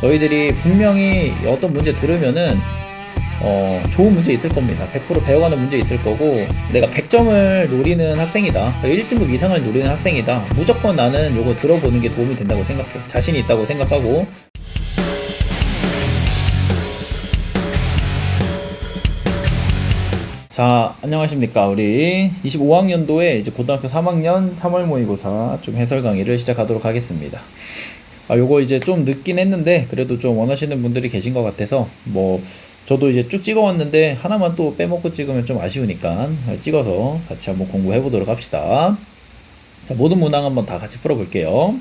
너희들이 분명히 어떤 문제 들으면은 좋은 문제 있을 겁니다. 100% 배워가는 문제 있을 거고, 내가 100점을 노리는 학생이다, 1등급 이상을 노리는 학생이다, 무조건 나는 요거 들어보는 게 도움이 된다고 생각해. 자신이 있다고 생각하고. 자, 안녕하십니까. 우리 25학년도에 이제 고등학교 3학년 3월 모의고사 좀 해설 강의를 시작하도록 하겠습니다. 요거 이제 좀 늦긴 했는데 그래도 좀 원하시는 분들이 계신 것 같아서 저도 이제 쭉 찍어왔는데 하나만 또 빼먹고 찍으면 좀 아쉬우니까 찍어서 같이 한번 공부해 보도록 합시다. 자, 모든 문항 한번 다 같이 풀어볼게요.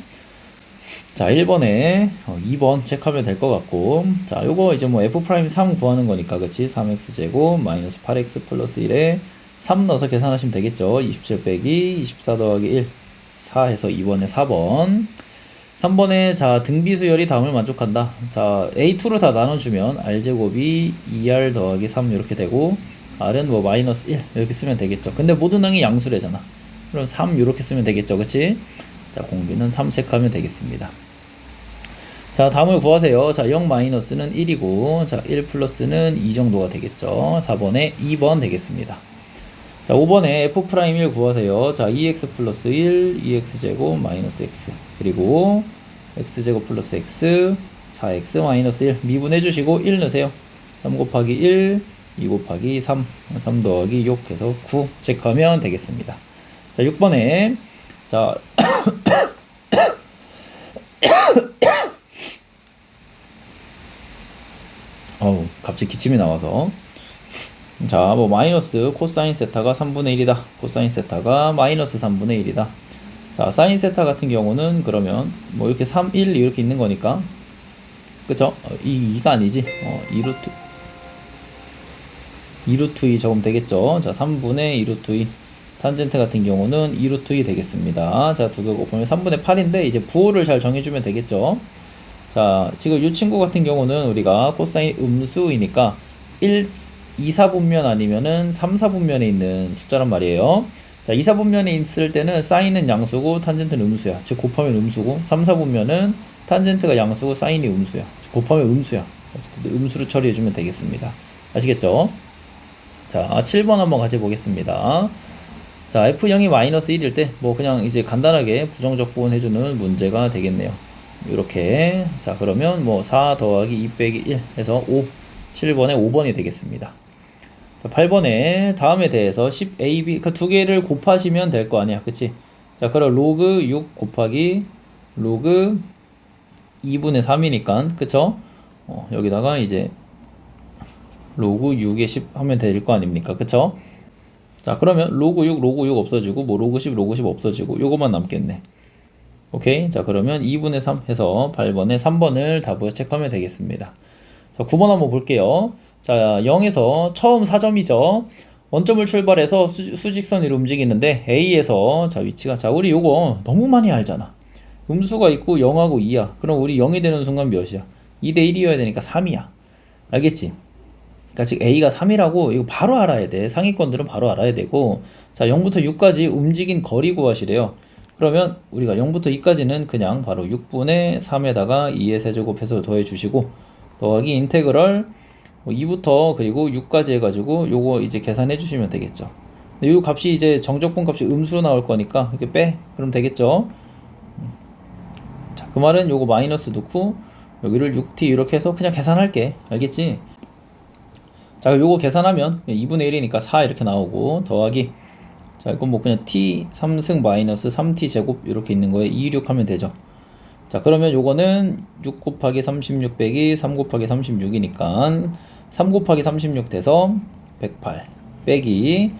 자, 1번에 2번 체크하면 될 것 같고, 자, 요거 이제 f'3 구하는 거니까, 그치? 3x제곱 마이너스 8x 플러스 1에 3 넣어서 계산하시면 되겠죠. 27 빼기 24 더하기 1, 4 해서 2번에 4번. 3번에 자, 등비수열이 다음을 만족한다. 자, a2로 다 나눠주면 r제곱이 2r 더하기 3 이렇게 되고, r은 마이너스 1 이렇게 쓰면 되겠죠. 근데 모든 항이 양수래잖아. 그럼 3 이렇게 쓰면 되겠죠. 그치? 자, 공비는 3 체크하면 되겠습니다. 자, 다음을 구하세요. 자, 0 마이너스는 1이고, 자, 1 플러스는 2 정도가 되겠죠. 4번에 2번 되겠습니다. 자, 5번에 f'1 구하세요. 자, 2x 플러스 1, 2x제곱 마이너스 x, 그리고 x제곱 플러스 x, 4x 마이너스 1 미분해 주시고 1 넣으세요. 3 곱하기 1, 2 곱하기 3, 3 더하기 6 해서 9 체크하면 되겠습니다. 자, 6번에 자, 갑자기 기침이 나와서. 자, 마이너스 코사인 세타가 3분의 1이다. 코사인 세타가 마이너스 3분의 1이다. 자, 사인 세타 같은 경우는 그러면 이렇게 3, 1 이렇게 있는 거니까, 그쵸? 2가 아니지. 2루트 2 적으면 되겠죠. 자, 3분의 2루트 2. 탄젠트 같은 경우는 2루트 2 되겠습니다. 자, 두 개 곱하면 3분의 8인데, 이제 부호를 잘 정해주면 되겠죠. 자, 지금 이 친구 같은 경우는 우리가 코사인 음수이니까 1, 2, 4분면 아니면은 3, 4분면에 있는 숫자란 말이에요. 자, 2, 4분면에 있을 때는 사인은 양수고 탄젠트는 음수야. 즉 곱하면 음수고, 3, 4분면은 탄젠트가 양수고 사인이 음수야. 즉 곱하면 음수야. 어쨌든 음수로 처리해주면 되겠습니다. 아시겠죠? 자, 7번 한번 같이 보겠습니다. 자, f0이 마이너스 1일 때 그냥 이제 간단하게 부정적 부분 해주는 문제가 되겠네요. 이렇게. 자, 그러면 4 더하기 2 빼기 1 해서 5, 7번에 5번이 되겠습니다. 자, 8번에 다음에 대해서 10ab 그 두 개를 곱하시면 될 거 아니야, 그치? 자, 그럼 로그 6 곱하기 로그 2분의 3이니까, 그쵸? 여기다가 이제 로그 6에 10 하면 될 거 아닙니까, 그쵸? 자, 그러면 로그 6 없어지고 로그 10 없어지고 요거만 남겠네. 오케이. 자, 그러면 2분의 3 해서 8번에 3번을 답으로 체크하면 되겠습니다. 자, 9번 한번 볼게요. 자, 0에서 처음 4점이죠. 원점을 출발해서 수직선 위로 움직이는데 A에서 자, 위치가, 자, 우리 요거 너무 많이 알잖아. 음수가 있고 0하고 2야. 그럼 우리 0이 되는 순간 몇이야? 2대 1이어야 되니까 3이야. 알겠지? 그러니까 즉 A가 3이라고 이거 바로 알아야 돼. 상위권들은 바로 알아야 되고. 자, 0부터 6까지 움직인 거리 구하시래요. 그러면 우리가 0부터 2까지는 그냥 바로 6분의 3에다가 2의 세제곱해서 더해주시고, 더하기 인테그럴 2부터 그리고 6까지 해가지고 요거 이제 계산해 주시면 되겠죠. 요 값이 이제 정적분 값이 음수로 나올 거니까 이렇게 빼 그럼 되겠죠. 자, 그 말은 요거 마이너스 넣고 여기를 6t 이렇게 해서 그냥 계산할게. 알겠지? 자, 요거 계산하면 2분의 1이니까 4 이렇게 나오고, 더하기, 자, 이건 그냥 t 3승 마이너스 3t 제곱 이렇게 있는 거에 2, 6 하면 되죠. 자, 그러면 요거는 6 곱하기 36 빼기 3 곱하기 36이니까 3 곱하기 36 돼서 108 빼기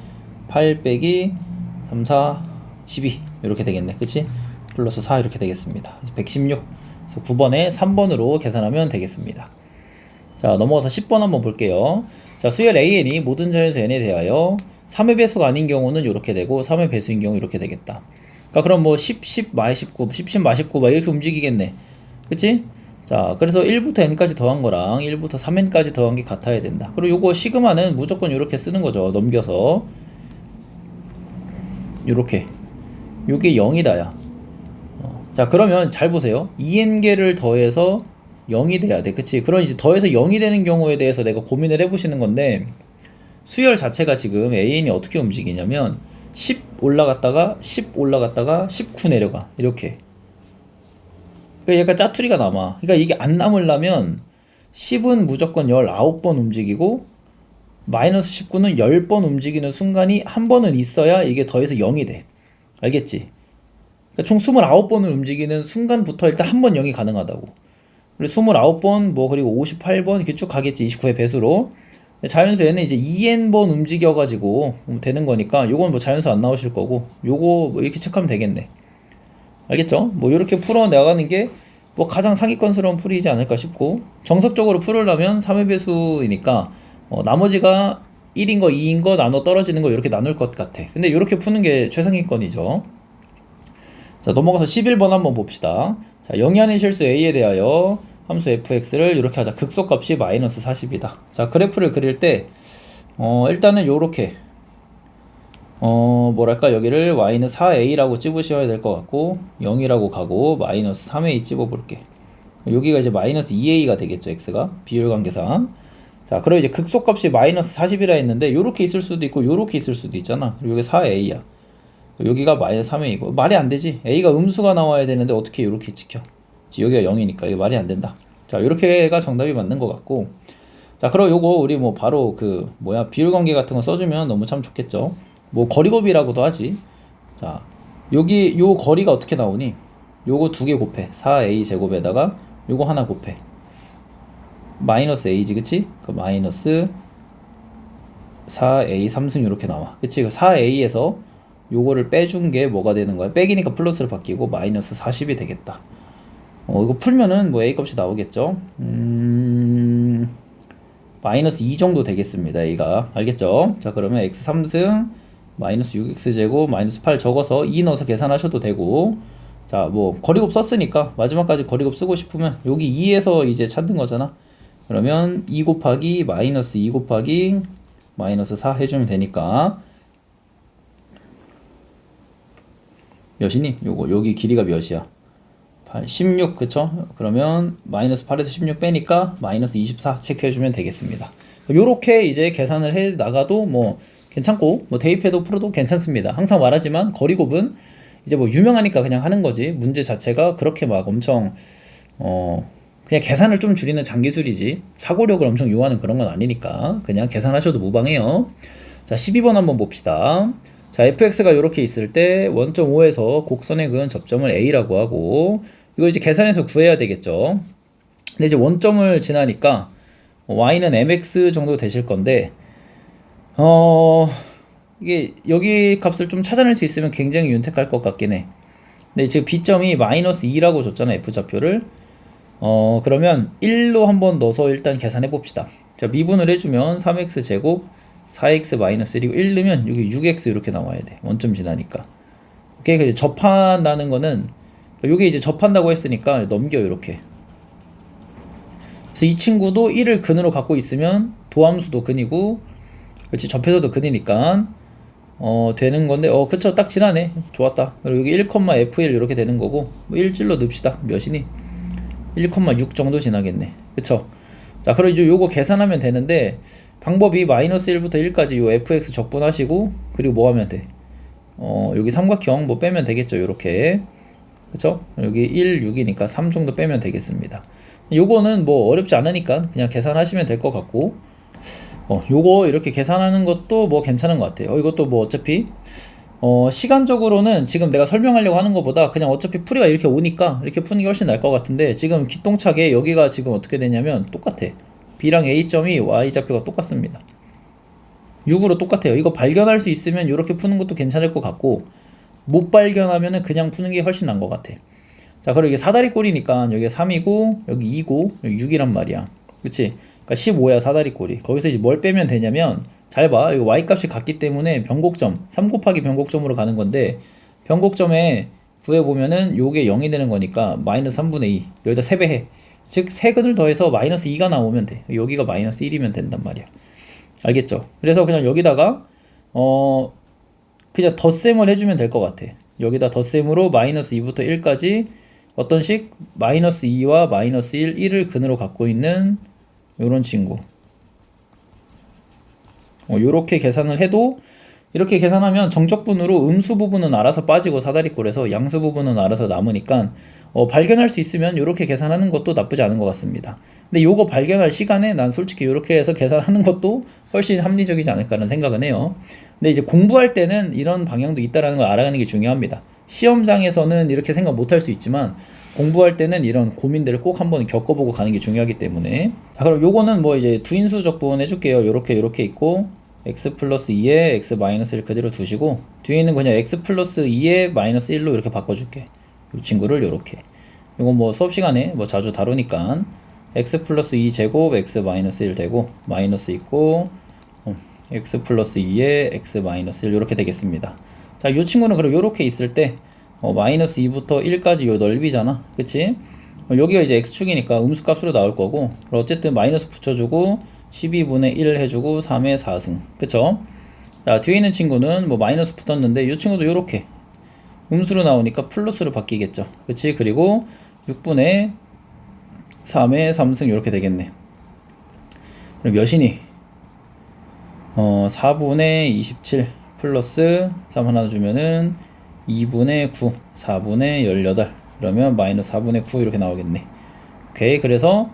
8 빼기 3, 4, 12 이렇게 되겠네. 그치? 플러스 4 이렇게 되겠습니다. 116. 그래서 9번에 3번으로 계산하면 되겠습니다. 자, 넘어가서 10번 한번 볼게요. 자, 수열 AN이 모든 자연수 N에 대하여 3의 배수가 아닌 경우는 이렇게 되고 3의 배수인 경우 이렇게 되겠다. 그러니까 그럼 10, 10, 마 19, 10, 10, 마 19 막 이렇게 움직이겠네. 그치? 자, 그래서 1부터 n까지 더한 거랑 1부터 3n까지 더한 게 같아야 된다. 그리고 요거 시그마는 무조건 이렇게 쓰는 거죠. 넘겨서 요렇게. 요게 0이다 야. 자, 그러면 잘 보세요. 2n개를 더해서 0이 돼야 돼. 그치? 그런 이제 더해서 0이 되는 경우에 대해서 내가 고민을 해보시는 건데, 수열 자체가 지금 AN이 어떻게 움직이냐면 10 올라갔다가 10 올라갔다가 19 내려가. 이렇게. 그러니까 얘가 짜투리가 남아. 그러니까 이게 안 남으려면 10은 무조건 19번 움직이고 마이너스 19는 10번 움직이는 순간이 한 번은 있어야 이게 더해서 0이 돼. 알겠지? 그러니까 총 29번을 움직이는 순간부터 일단 한 번 0이 가능하다고. 그리고 29번 뭐 그리고 58번 이렇게 쭉 가겠지. 29의 배수로. 자연수 얘는 이제 2n번 움직여가지고 되는 거니까 요건 뭐 자연수 안 나오실 거고 요거 뭐 이렇게 체크하면 되겠네. 알겠죠? 뭐 이렇게 풀어 나가는 게 뭐 가장 상위권스러운 풀이지 않을까 싶고, 정석적으로 풀으려면 3의 배수이니까 나머지가 1인 거 2인 거 나눠 떨어지는 거 이렇게 나눌 것 같아. 근데 이렇게 푸는 게 최상위권이죠. 자, 넘어가서 11번 한번 봅시다. 자, 영위하는 실수 a에 대하여 함수 fx를 이렇게 하자. 극소값이 마이너스 40이다. 자, 그래프를 그릴 때 일단은 요렇게 뭐랄까, 여기를 y는 4a라고 찝으셔야 될 것 같고 0이라고 가고 마이너스 3a 찝어볼게. 여기가 이제 마이너스 2a가 되겠죠, x가 비율관계상. 자, 그럼 이제 극소값이 마이너스 40이라 했는데 요렇게 있을 수도 있고 요렇게 있을 수도 있잖아. 그리고 여기 4a야. 여기가 마이너스 3a이고 말이 안 되지. a가 음수가 나와야 되는데 어떻게 요렇게 찍혀? 여기가 0이니까 이거 말이 안 된다. 자, 요렇게가 정답이 맞는 것 같고, 자, 그럼 요거 우리 뭐 바로 그 뭐야 비율관계 같은 거 써주면 너무 참 좋겠죠. 뭐 거리곱이라고도 하지. 자, 여기 요 거리가 어떻게 나오니? 요거 두 개 곱해. 4a 제곱에다가 요거 하나 곱해. 마이너스 a지, 그치? 그 마이너스 4a 3승 이렇게 나와. 그치? 그 4a에서 요거를 빼준 게 뭐가 되는 거야? 빼기니까 플러스로 바뀌고 마이너스 40이 되겠다. 이거 풀면은 뭐 a 값이 나오겠죠? 마이너스 2 정도 되겠습니다. a가. 알겠죠? 자, 그러면 x 3승 마이너스 6x제곱 마이너스 8 적어서 2 넣어서 계산하셔도 되고, 자, 뭐 거리곱 썼으니까 마지막까지 거리곱 쓰고 싶으면 여기 2에서 이제 찾는 거잖아. 그러면 2 곱하기 마이너스 2 곱하기 마이너스 4 해주면 되니까 몇이니? 요거 여기 길이가 몇이야? 8, 16, 그쵸? 그러면 마이너스 8에서 16 빼니까 마이너스 24 체크해주면 되겠습니다. 요렇게 이제 계산을 해 나가도 뭐 괜찮고, 뭐 대입해도 풀어도 괜찮습니다. 항상 말하지만 거리곱은 이제 뭐 유명하니까 그냥 하는 거지, 문제 자체가 그렇게 막 엄청 그냥 계산을 좀 줄이는 장기술이지 사고력을 엄청 요하는 그런 건 아니니까 그냥 계산하셔도 무방해요. 자, 12번 한번 봅시다. 자, fx가 이렇게 있을 때 1.5에서 곡선에 그은 접점을 a라고 하고, 이거 이제 계산해서 구해야 되겠죠. 근데 이제 원점을 지나니까 y는 mx 정도 되실 건데, 이게 여기 값을 좀 찾아낼 수 있으면 굉장히 윤택할 것 같긴 해. 근데 지금 b점이 마이너스 2라고 줬잖아, f좌표를. 그러면 1로 한번 넣어서 일단 계산해 봅시다. 자, 미분을 해주면 3x 제곱 4x 마이너스 1이고 1 넣으면 여기 6x 이렇게 나와야 돼. 원점 지나니까. 오케이. 그래서 접한다는 거는 요게 이제 접한다고 했으니까 넘겨 이렇게. 그래서 이 친구도 1을 근으로 갖고 있으면 도함수도 근이고, 그렇지, 접해서도 근이니까 되는 건데, 그쵸, 딱 지나네. 좋았다. 그리고 여기 1,f1 이렇게 되는 거고, 뭐 1질로 넣읍시다. 몇이니? 1,6 정도 지나겠네. 그쵸? 자, 그럼 이제 요거 계산하면 되는데, 방법이 마이너스 1부터 1까지 요 fx 적분하시고, 그리고 뭐 하면 돼? 여기 삼각형 뭐 빼면 되겠죠, 요렇게. 그쵸? 여기 1, 6이니까 3 정도 빼면 되겠습니다. 요거는 뭐 어렵지 않으니까 그냥 계산하시면 될 것 같고, 요거 이렇게 계산하는 것도 뭐 괜찮은 것 같아요. 이것도 뭐 어차피 시간적으로는 지금 내가 설명하려고 하는 것보다 그냥 어차피 풀이가 이렇게 오니까 이렇게 푸는 게 훨씬 나을 것 같은데, 지금 기똥차게 여기가 지금 어떻게 되냐면 똑같아. B랑 A점이 Y좌표가 똑같습니다. 6으로 똑같아요. 이거 발견할 수 있으면 이렇게 푸는 것도 괜찮을 것 같고, 못 발견하면은 그냥 푸는 게 훨씬 나은 것 같아. 자, 그리고 이게 사다리꼴이니까 여기가 3이고 여기 2고 여기 6이란 말이야. 그치? 그러니까 15야 사다리꼴이. 거기서 이제 뭘 빼면 되냐면, 잘 봐. 이거 y값이 같기 때문에 변곡점 3 곱하기 변곡점으로 가는 건데, 변곡점에 구해보면은 요게 0이 되는 거니까 마이너스 3분의 2 여기다 3배 해. 즉 세근을 더해서 마이너스 2가 나오면 돼. 여기가 마이너스 1이면 된단 말이야. 알겠죠? 그래서 그냥 여기다가 그냥 덧셈을 해주면 될 것 같아. 여기다 덧셈으로 마이너스 2부터 1까지 어떤 식? 마이너스 2와 마이너스 1, 1을 근으로 갖고 있는 요런 친구. 요렇게 계산을 해도 이렇게 계산하면 정적분으로 음수 부분은 알아서 빠지고 사다리꼴에서 양수 부분은 알아서 남으니까 발견할 수 있으면 이렇게 계산하는 것도 나쁘지 않은 것 같습니다. 근데 요거 발견할 시간에 난 솔직히 이렇게 해서 계산하는 것도 훨씬 합리적이지 않을까라는 생각은 해요. 근데 이제 공부할 때는 이런 방향도 있다라는 걸 알아가는 게 중요합니다. 시험장에서는 이렇게 생각 못 할 수 있지만 공부할 때는 이런 고민들을 꼭 한번 겪어보고 가는 게 중요하기 때문에. 자, 그럼 요거는 뭐 이제 두인수 적분 해줄게요. 요렇게 있고 x 플러스 2에 x 마이너스 1 그대로 두시고 뒤에 있는 그냥 x 플러스 2에 마이너스 1로 이렇게 바꿔줄게. 이 친구를 요렇게. 이건 뭐 수업 시간에 뭐 자주 다루니까 x 플러스 2 제곱 x 마이너스 1 되고 마이너스 있고 x 플러스 2에 x 마이너스 1 요렇게 되겠습니다. 자, 이 친구는 그럼 요렇게 있을 때 마이너스 2부터 1까지 요 넓이잖아. 그치? 여기가 이제 x축이니까 음수값으로 나올 거고 어쨌든 마이너스 붙여주고 12분의 1 해주고 3의 4승. 그쵸? 자, 뒤에 있는 친구는 뭐 마이너스 붙었는데 이 친구도 요렇게 음수로 나오니까 플러스로 바뀌겠죠. 그치? 그리고 6분의 3의 3승 이렇게 되겠네. 그럼 몇이니? 4분의 27 플러스 3 하나 주면은 2분의 9 4분의 18 그러면 마이너스 4분의 9 이렇게 나오겠네. 오케이. 그래서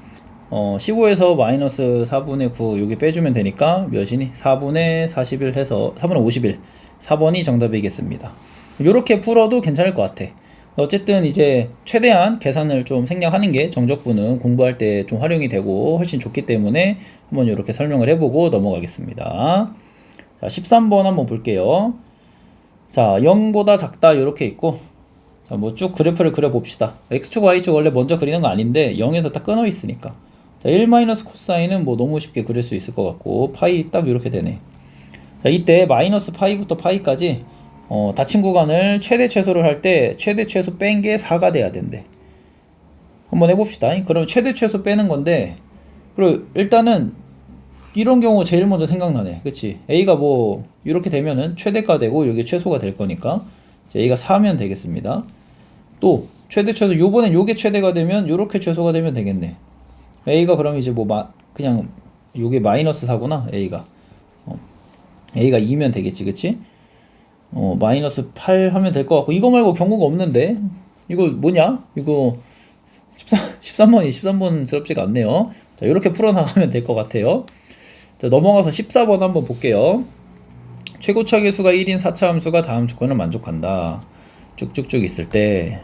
15에서 마이너스 4분의 9 여기 빼주면 되니까 몇이니? 4분의 41 해서 4분의 51 4번이 정답이겠습니다. 요렇게 풀어도 괜찮을 것 같아. 어쨌든 이제 최대한 계산을 좀 생략하는 게 정적분은 공부할 때 좀 활용이 되고 훨씬 좋기 때문에 한번 이렇게 설명을 해보고 넘어가겠습니다. 자, 13번 한번 볼게요. 자, 0보다 작다 이렇게 있고 자, 뭐 쭉 그래프를 그려봅시다. x축 y축 원래 먼저 그리는 거 아닌데 0에서 딱 끊어 있으니까 자, 1 마이너스 코사인은 뭐 너무 쉽게 그릴 수 있을 것 같고 파이 딱 이렇게 되네. 자, 이때 마이너스 파이부터 파이까지 닫힌 구간을 최대 최소를 할 때 최대 최소 뺀 게 4가 돼야 된대. 한번 해봅시다. 그럼 최대 최소 빼는 건데 그리고 일단은 이런 경우 제일 먼저 생각나네. 그치? A가 뭐 이렇게 되면은 최대가 되고 여기 최소가 될 거니까 A가 4면 되겠습니다. 또 최대 최소 요번엔 요게 최대가 되면 요렇게 최소가 되면 되겠네. A가 그럼 이제 뭐 그냥 요게 마이너스 4구나. A가 A가 2면 되겠지. 그치? 마이너스 8 하면 될 것 같고 이거 말고 경우가 없는데 이거 뭐냐? 이거 13번이 13번스럽지가 않네요. 자, 이렇게 풀어나가면 될 것 같아요. 자, 넘어가서 14번 한번 볼게요. 최고차계 수가 1인 4차 함수가 다음 조건을 만족한다. 쭉쭉쭉 있을 때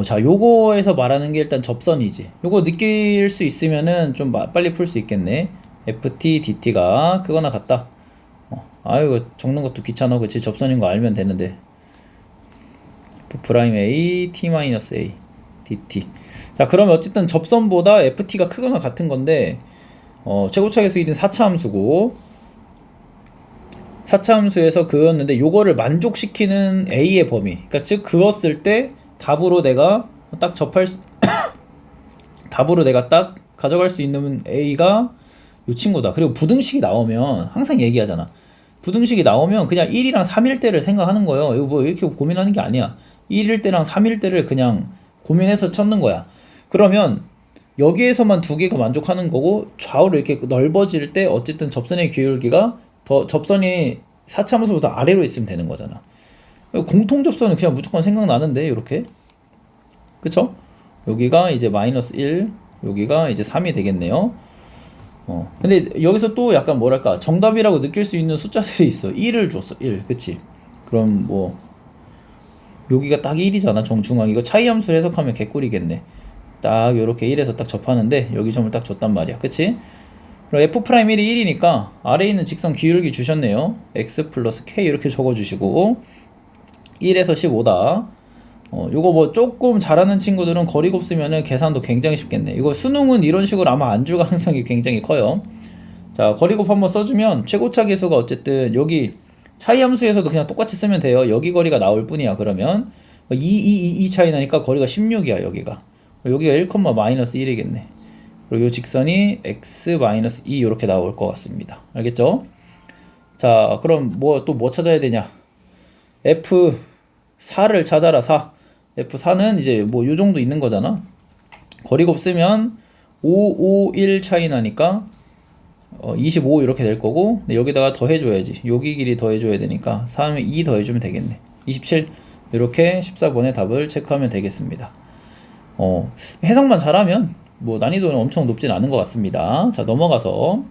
자, 요거에서 말하는 게 일단 접선이지. 요거 느낄 수 있으면은 좀 빨리 풀 수 있겠네. ft dt가 크거나 같다. 아유, 적는 것도 귀찮아. 그치? 접선인 거 알면 되는데. 프라임 a t-a dt. 자, 그러면 어쨌든 접선보다 ft가 크거나 같은 건데 최고차계수 1인 4차 함수고 4차 함수에서 그었는데 요거를 만족시키는 a의 범위, 그러니까 즉 그었을 때 답으로 내가 딱 답으로 내가 딱 가져갈 수 있는 a가 요 친구다. 그리고 부등식이 나오면 항상 얘기하잖아. 부등식이 나오면 그냥 1이랑 3일 때를 생각하는 거예요. 이거 뭐 이렇게 고민하는 게 아니야. 1일 때랑 3일 때를 그냥 고민해서 찾는 거야. 그러면 여기에서만 두 개가 만족하는 거고 좌우로 이렇게 넓어질 때 어쨌든 접선의 기울기가 더 접선이 4차 함수보다 아래로 있으면 되는 거잖아. 공통 접선은 그냥 무조건 생각나는데 이렇게 그쵸? 여기가 이제 마이너스 1 여기가 이제 3이 되겠네요. 근데 여기서 또 약간 뭐랄까 정답이라고 느낄 수 있는 숫자들이 있어. 1을 줬어. 1 그치? 그럼 뭐 여기가 딱 1이잖아. 정중앙 이거 차이 함수를 해석하면 개꿀이겠네. 딱 요렇게 1에서 딱 접하는데 여기 점을 딱 줬단 말이야. 그치? 그럼 f'1이 1이니까 아래에 있는 직선 기울기 주셨네요. x 플러스 k 이렇게 적어주시고 1에서 15다. 요거 뭐 조금 잘하는 친구들은 거리 곱쓰면은 계산도 굉장히 쉽겠네. 이거 수능은 이런 식으로 아마 안 줄 가능성이 굉장히 커요. 자, 거리 곱 한번 써주면 최고차 계수가 어쨌든 여기 차이 함수에서도 그냥 똑같이 쓰면 돼요. 여기 거리가 나올 뿐이야. 그러면 2 차이 나니까 거리가 16이야. 여기가 1, 마이너스 1이겠네. 그리고 이 직선이 x-2 이렇게 나올 것 같습니다. 알겠죠? 자, 그럼 뭐 또 뭐 찾아야 되냐? f4를 찾아라. 4 F4는 이제 뭐 요 정도 있는 거잖아. 거리가 없으면 5, 5, 1 차이 나니까 25 이렇게 될 거고, 근데 여기다가 더해줘야지. 여기 길이 더해줘야 되니까 3에 2 더해주면 되겠네. 27 이렇게 14번의 답을 체크하면 되겠습니다. 해석만 잘하면 뭐 난이도는 엄청 높진 않은 것 같습니다. 자, 넘어가서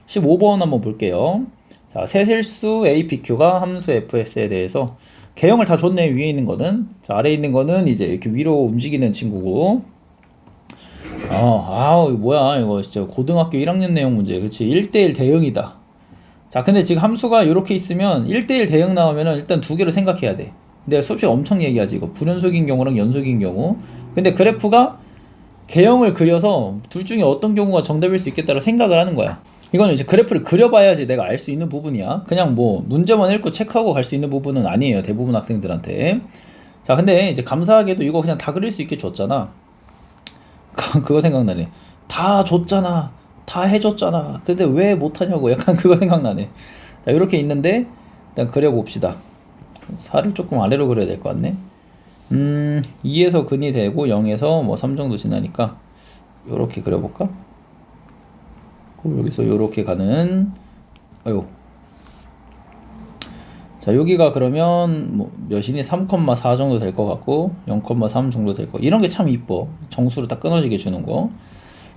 15번 한번 볼게요. 자, 세실수 APQ가 함수 fs에 대해서 개형을 다 줬네. 위에 있는 거는. 자, 아래에 있는 거는 이제 이렇게 위로 움직이는 친구고. 이거 뭐야, 이거 진짜 고등학교 1학년 내용 문제. 그치? 1대1 대응이다. 자, 근데 지금 함수가 이렇게 있으면 1대1 대응 나오면은 일단 두 개를 생각해야 돼. 내가 수업시에 엄청 얘기하지, 이거. 불연속인 경우랑 연속인 경우. 근데 그래프가 개형을 그려서 둘 중에 어떤 경우가 정답일 수 있겠다고 생각을 하는 거야. 이거는 이제 그래프를 그려봐야지 내가 알 수 있는 부분이야. 그냥 뭐 문제만 읽고 체크하고 갈 수 있는 부분은 아니에요, 대부분 학생들한테. 자, 근데 이제 감사하게도 이거 그냥 다 그릴 수 있게 줬잖아. 그거 생각나네. 다 줬잖아, 다 해줬잖아, 근데 왜 못하냐고. 약간 그거 생각나네. 자, 이렇게 있는데 일단 그려봅시다. 4를 조금 아래로 그려야 될 것 같네. 2에서 근이 되고 0에서 뭐 3 정도 지나니까 요렇게 그려볼까? 여기서 요렇게 가는, 자, 여기가 그러면 뭐 몇이니? 3,4 정도 될 것 같고 0,3 정도 될 거. 이런 게 참 이뻐. 정수로 딱 끊어지게 주는 거.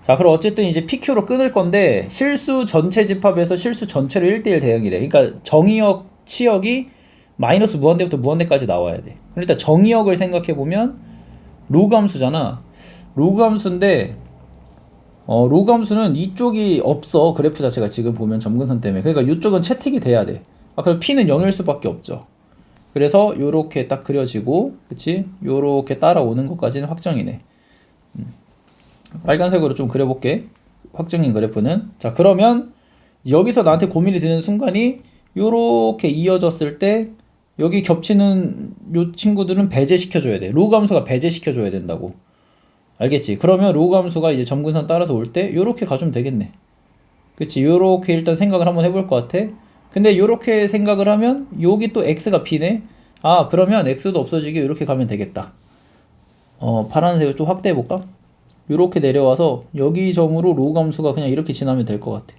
자, 그럼 어쨌든 이제 PQ로 끊을 건데 실수 전체 집합에서 실수 전체로 1대1 대응이래. 그러니까 정의역, 치역이 마이너스 무한대부터 무한대까지 나와야 돼. 일단 정의역을 생각해 보면 로그 함수잖아. 로그 함수인데 로그 함수는 이쪽이 없어. 그래프 자체가 지금 보면 점근선 때문에. 그러니까 이쪽은 채택이 돼야 돼. 그럼 P는 0일 수밖에 없죠. 그래서 요렇게 딱 그려지고, 그치? 요렇게 따라오는 것까지는 확정이네. 빨간색으로 좀 그려볼게. 확정인 그래프는. 자, 그러면 여기서 나한테 고민이 드는 순간이 요렇게 이어졌을 때 여기 겹치는 요 친구들은 배제시켜줘야 돼. 로그 함수가 배제시켜줘야 된다고. 알겠지? 그러면 로그 함수가 이제 점근선 따라서 올 때 요렇게 가주면 되겠네. 그치? 요렇게 일단 생각을 한번 해볼 것 같아. 근데 요렇게 생각을 하면 여기 또 x가 p네. 그러면 x도 없어지게 이렇게 가면 되겠다. 파란색을 좀 확대해 볼까? 요렇게 내려와서 여기 점으로 로그 함수가 그냥 이렇게 지나면 될 것 같아.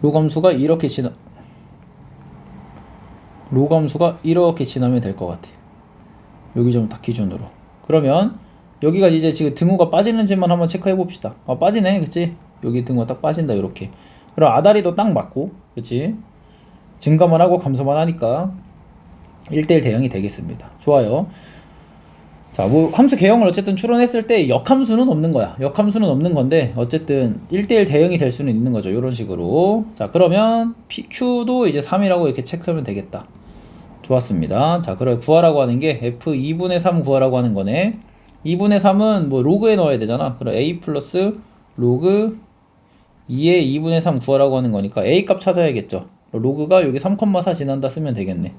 로그 함수가 이렇게 지나면 될 것 같아. 여기 점 딱 기준으로. 그러면 여기가 이제 지금 등호가 빠지는지만 한번 체크해 봅시다. 빠지네, 그치? 여기 등호가 딱 빠진다, 이렇게. 그럼 아다리도 딱 맞고, 그치? 증가만 하고 감소만 하니까 1대1 대응이 되겠습니다. 좋아요. 자, 뭐 함수 개형을 어쨌든 추론했을 때 역함수는 없는 거야. 역함수는 없는 건데 어쨌든 1대1 대응이 될 수는 있는 거죠. 이런 식으로. 자, 그러면 PQ도 이제 3이라고 이렇게 체크하면 되겠다. 좋았습니다. 자, 그럼 구하라고 하는 게 F2분의 3 구하라고 하는 거네. 2분의 3은 뭐 로그에 넣어야 되잖아. 그럼 A 플러스 로그 2의 2분의 3 구하라고 하는 거니까 A 값 찾아야겠죠. 로그가 여기 3,4 지난다 쓰면 되겠네.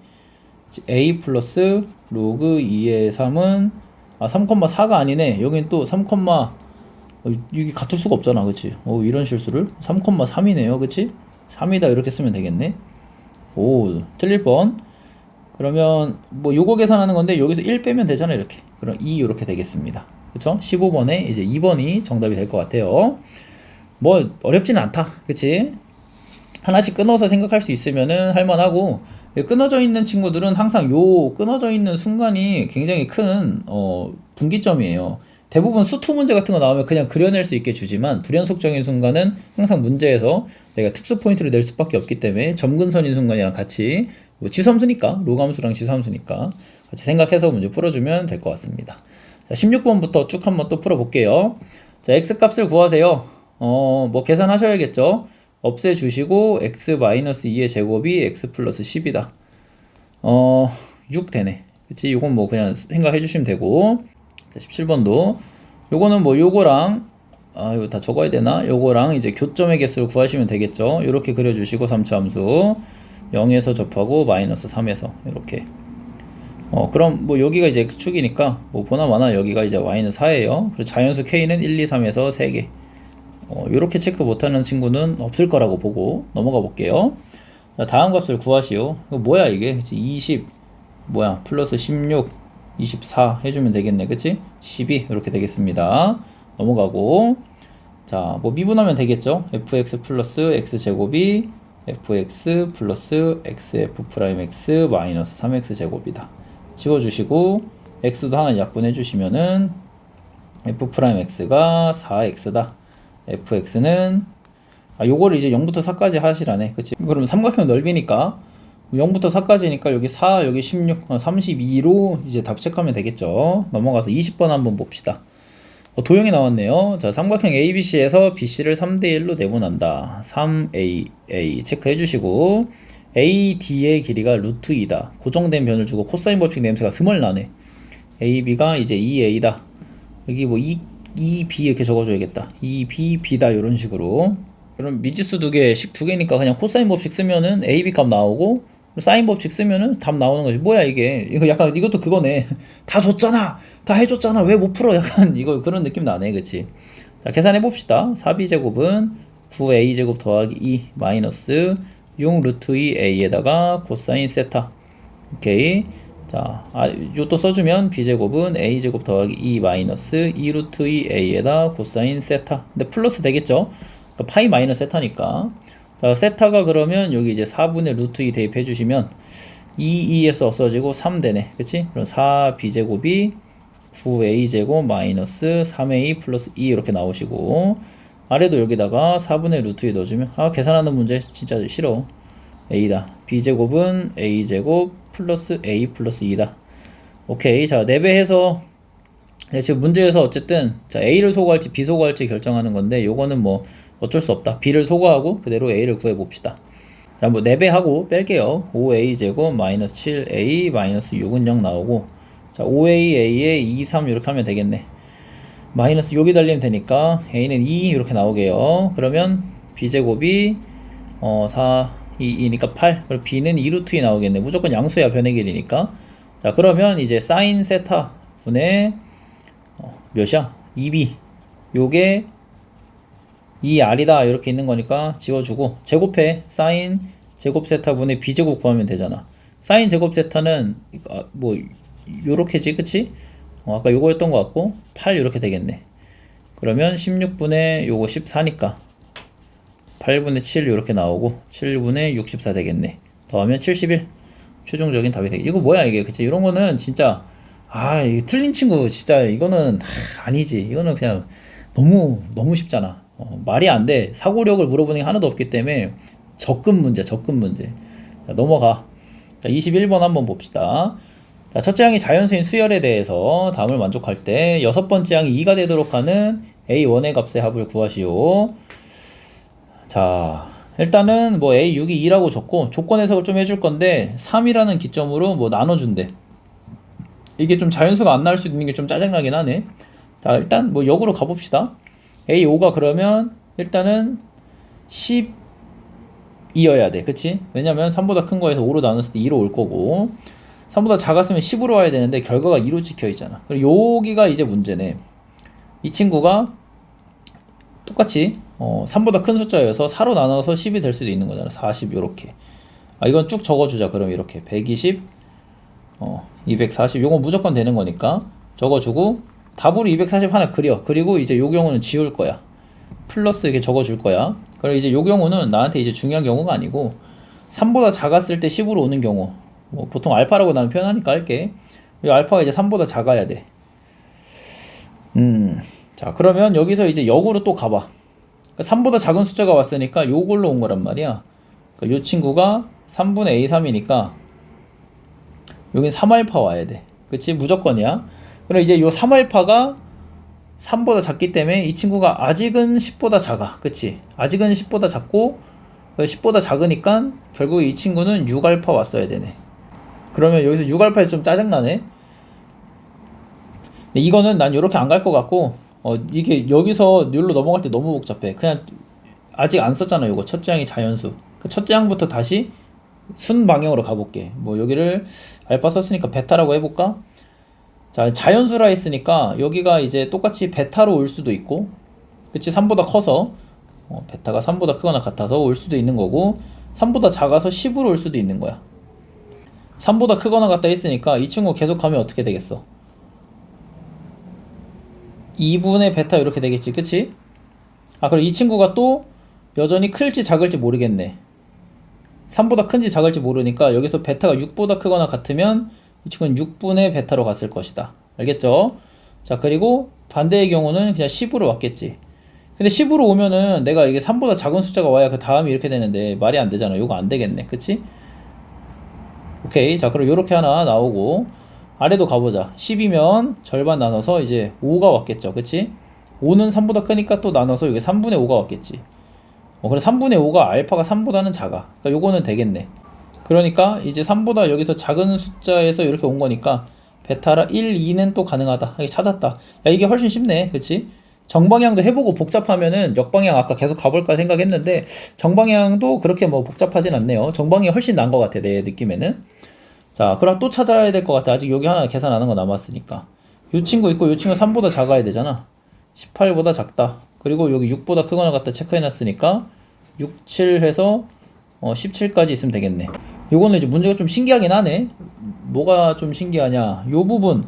A 플러스 로그 2의 3은 3,4가 아니네. 여긴 또 3, 이게 같을 수가 없잖아, 그치? 이런 실수를 3,3이네요, 그치? 3이다 이렇게 쓰면 되겠네. 틀릴 뻔. 그러면 뭐 요거 계산하는 건데 여기서 1 빼면 되잖아, 이렇게. 그럼 2 이렇게 되겠습니다. 그쵸? 15번에 이제 2번이 정답이 될 것 같아요. 뭐 어렵지는 않다, 그치? 하나씩 끊어서 생각할 수 있으면은 할만하고, 끊어져 있는 친구들은 항상 요 끊어져 있는 순간이 굉장히 큰 분기점이에요. 대부분 수투 문제 같은 거 나오면 그냥 그려낼 수 있게 주지만 불연속적인 순간은 항상 문제에서 내가 특수 포인트를 낼 수밖에 없기 때문에 점근선인 순간이랑 같이, 뭐 지수함수니까, 로그함수랑 지수함수니까 같이 생각해서 문제 풀어주면 될 것 같습니다. 자, 16번부터 쭉 한번 또 풀어볼게요. 자, x값을 구하세요. 뭐 계산하셔야겠죠. 없애주시고 x-2의 제곱이 x 플러스 10이다. 6 되네. 그치? 이건 뭐 그냥 생각해 주시면 되고. 자, 17번도 요거는 뭐 요거랑 이거 다 적어야 되나? 요거랑 이제 교점의 개수를 구하시면 되겠죠. 요렇게 그려주시고 3차 함수 0에서 접하고 마이너스 3에서 이렇게. 그럼 뭐 여기가 이제 x축이니까 뭐 보나마나 여기가 이제 y는 4예요. 그리고 자연수 k는 1, 2, 3에서 3개. 요렇게 체크 못하는 친구는 없을 거라고 보고 넘어가 볼게요. 자, 다음 값을 구하시오. 이거 뭐야 이게? 20 뭐야 플러스 16 24 해주면 되겠네 그치? 12 이렇게 되겠습니다. 넘어가고 자 뭐 미분하면 되겠죠. fx 플러스 x제곱이 fx 플러스 xf 프라임 x 마이너스 3x 제곱이다. 지워주시고 x도 하나 약분해 주시면은 f 프라임 x가 4x다. fx는 요거를 이제 0부터 4까지 하시라네 그치? 그럼 삼각형 넓이니까 0부터 4까지니까 여기 4 여기 16 32로 이제 답 체크하면 되겠죠. 넘어가서 20번 한번 봅시다. 도형이 나왔네요. 자, 삼각형 ABC에서 BC를 3대1로 내분한다. 3AA 체크해 주시고 AD의 길이가 루트 2다. 고정된 변을 주고 코사인 법칙 냄새가 스멀 나네. AB가 이제 2A다. 여기 뭐 2B 이렇게 적어줘야겠다. 2B, B다 이런 식으로. 그럼 미지수 두 개씩 두 개니까 그냥 코사인 법칙 쓰면은 AB 값 나오고 사인 법칙 쓰면은 답 나오는 거지. 뭐야 이게? 이거 약간 이것도 그거네. 다 줬잖아. 다 해줬잖아. 왜 못 풀어? 약간 이거 그런 느낌 나네, 그치? 자 계산해 봅시다. 4b제곱은 9a제곱 더하기 2 마이너스 6 루트 2a에다가 코사인 세타. 오케이. 자, 요또 써주면 b제곱은 a제곱 더하기 2 마이너스 2 루트 2a에다 코사인 세타. 근데 플러스 되겠죠? 그러니까 파이 마이너스 세타니까. 자, 세타가 그러면 여기 이제 4분의 루트 2 대입해 주시면 2에서 없어지고 3 되네. 그치? 그럼 4b제곱이 9a제곱 마이너스 3a 플러스 2 이렇게 나오시고 아래도 여기다가 4분의 루트 2 넣어주면 계산하는 문제 진짜 싫어. a다. b제곱은 a제곱 플러스 a 플러스 2다. 오케이. 자, 4배 해서 지금 문제에서 어쨌든 자 a를 소거할지 b 소거할지 결정하는 건데 요거는 뭐 어쩔 수 없다. b를 소거하고 그대로 a를 구해봅시다. 자, 뭐 4배 하고 뺄게요. 5a제곱 마이너스 7a 마이너스 6은 0 나오고 자 5a에 2, 3 이렇게 하면 되겠네. 마이너스 여기 달리면 되니까 a는 2 이렇게 나오게요. 그러면 b제곱이 4, 2니까 8 그리고 b는 2루트 2 나오겠네. 무조건 양수야 변의 길이니까. 자 그러면 이제 사인 세타 분의 몇이야? 2b 요게 2r이다 이렇게 있는 거니까 지워주고 제곱해. 사인 제곱 세타분의 b제곱 구하면 되잖아. 사인 제곱 세타는 뭐 요렇게지 그치? 아까 요거였던 것 같고 8 이렇게 되겠네. 그러면 16분의 요거 14니까 8분의 7 이렇게 나오고 7분의 64 되겠네. 더하면 71 최종적인 답이 되겠네. 이거 뭐야 이게 그치? 이런 거는 진짜 이게 틀린 친구 진짜 이거는 아니지. 이거는 그냥 너무 쉽잖아. 말이 안 돼. 사고력을 물어보는 게 하나도 없기 때문에 적금 문제. 자, 넘어가. 자, 21번 한번 봅시다. 자, 첫째 항이 자연수인 수열에 대해서 다음을 만족할 때 여섯 번째 항이 2가 되도록 하는 A1의 값의 합을 구하시오. 자, 일단은 뭐 A6이 2라고 적고 조건 해석을 좀 해줄 건데 3이라는 기점으로 뭐 나눠준대. 이게 좀 자연수가 안 나올 수 있는 게 좀 짜증나긴 하네. 자, 일단 뭐 역으로 가봅시다. A5가 그러면 일단은 10이어야 돼. 그치? 왜냐면 3보다 큰 거에서 5로 나눴을 때 2로 올 거고 3보다 작았으면 10으로 와야 되는데 결과가 2로 찍혀 있잖아. 그리고 여기가 이제 문제네. 이 친구가 똑같이 3보다 큰 숫자여서 4로 나눠서 10이 될 수도 있는 거잖아. 40 요렇게. 이건 쭉 적어주자. 그럼 이렇게 120 240 요거 무조건 되는 거니까 적어주고 답으로 240 하나 그려. 그리고 이제 요 경우는 지울 거야. 플러스 이렇게 적어줄 거야. 그리고 이제 요 경우는 나한테 이제 중요한 경우가 아니고 3보다 작았을 때 10으로 오는 경우 뭐 보통 알파라고 나는 표현하니까 할게. 이 알파가 이제 3보다 작아야 돼. 자 그러면 여기서 이제 역으로 또 가봐. 3보다 작은 숫자가 왔으니까 요걸로 온 거란 말이야. 그러니까 요 친구가 3분의 A3이니까 여긴 3알파 와야 돼. 그치? 무조건이야. 그럼 이제 요 3알파가 3보다 작기 때문에 이 친구가 아직은 10보다 작아. 그치? 아직은 10보다 작고 10보다 작으니까 결국 이 친구는 6알파 왔어야 되네. 그러면 여기서 6알파에서 좀 짜증나네. 근데 이거는 난 이렇게 안 갈 것 같고 이게 여기서 여기로 넘어갈 때 너무 복잡해. 그냥 아직 안 썼잖아. 요거 첫째 항이 자연수. 첫째 항부터 다시 순 방향으로 가볼게. 뭐 여기를 알파 썼으니까 베타라고 해볼까? 자, 자연수라 했으니까 여기가 이제 똑같이 베타로 올 수도 있고, 그치? 3보다 커서 베타가 3보다 크거나 같아서 올 수도 있는 거고 3보다 작아서 10으로 올 수도 있는 거야. 3보다 크거나 같다 했으니까 이 친구 계속 가면 어떻게 되겠어? 2분의 베타 이렇게 되겠지, 그치? 아, 그럼 이 친구가 또 여전히 클지 작을지 모르겠네. 3보다 큰지 작을지 모르니까 여기서 베타가 6보다 크거나 같으면 이 친구는 6분의 베타로 갔을 것이다. 알겠죠? 자, 그리고 반대의 경우는 그냥 10으로 왔겠지. 근데 10으로 오면은 내가 이게 3보다 작은 숫자가 와야 그 다음이 이렇게 되는데 말이 안 되잖아. 이거 안 되겠네. 그치? 오케이. 자, 그럼 요렇게 하나 나오고 아래도 가보자. 10이면 절반 나눠서 이제 5가 왔겠죠. 그치? 5는 3보다 크니까 또 나눠서 이게 3분의 5가 왔겠지. 그래 3분의 5가 알파가 3보다는 작아. 그러니까 요거는 되겠네. 그러니까 이제 3보다 여기서 작은 숫자에서 이렇게 온 거니까 베타라 1, 2는 또 가능하다. 이게 찾았다. 야, 이게 훨씬 쉽네. 그치? 정방향도 해보고 복잡하면은 역방향 아까 계속 가볼까 생각했는데 정방향도 그렇게 뭐 복잡하진 않네요. 정방향이 훨씬 나은 것 같아. 내 느낌에는. 자, 그럼 또 찾아야 될 것 같아. 아직 여기 하나 계산 안 한 거 남았으니까. 요 친구 있고 요 친구 3보다 작아야 되잖아. 18보다 작다. 그리고 여기 6보다 크거나 같다 체크해놨으니까 6, 7 해서 17까지 있으면 되겠네. 요거는 이제 문제가 좀 신기하긴 하네. 뭐가 좀 신기하냐. 요 부분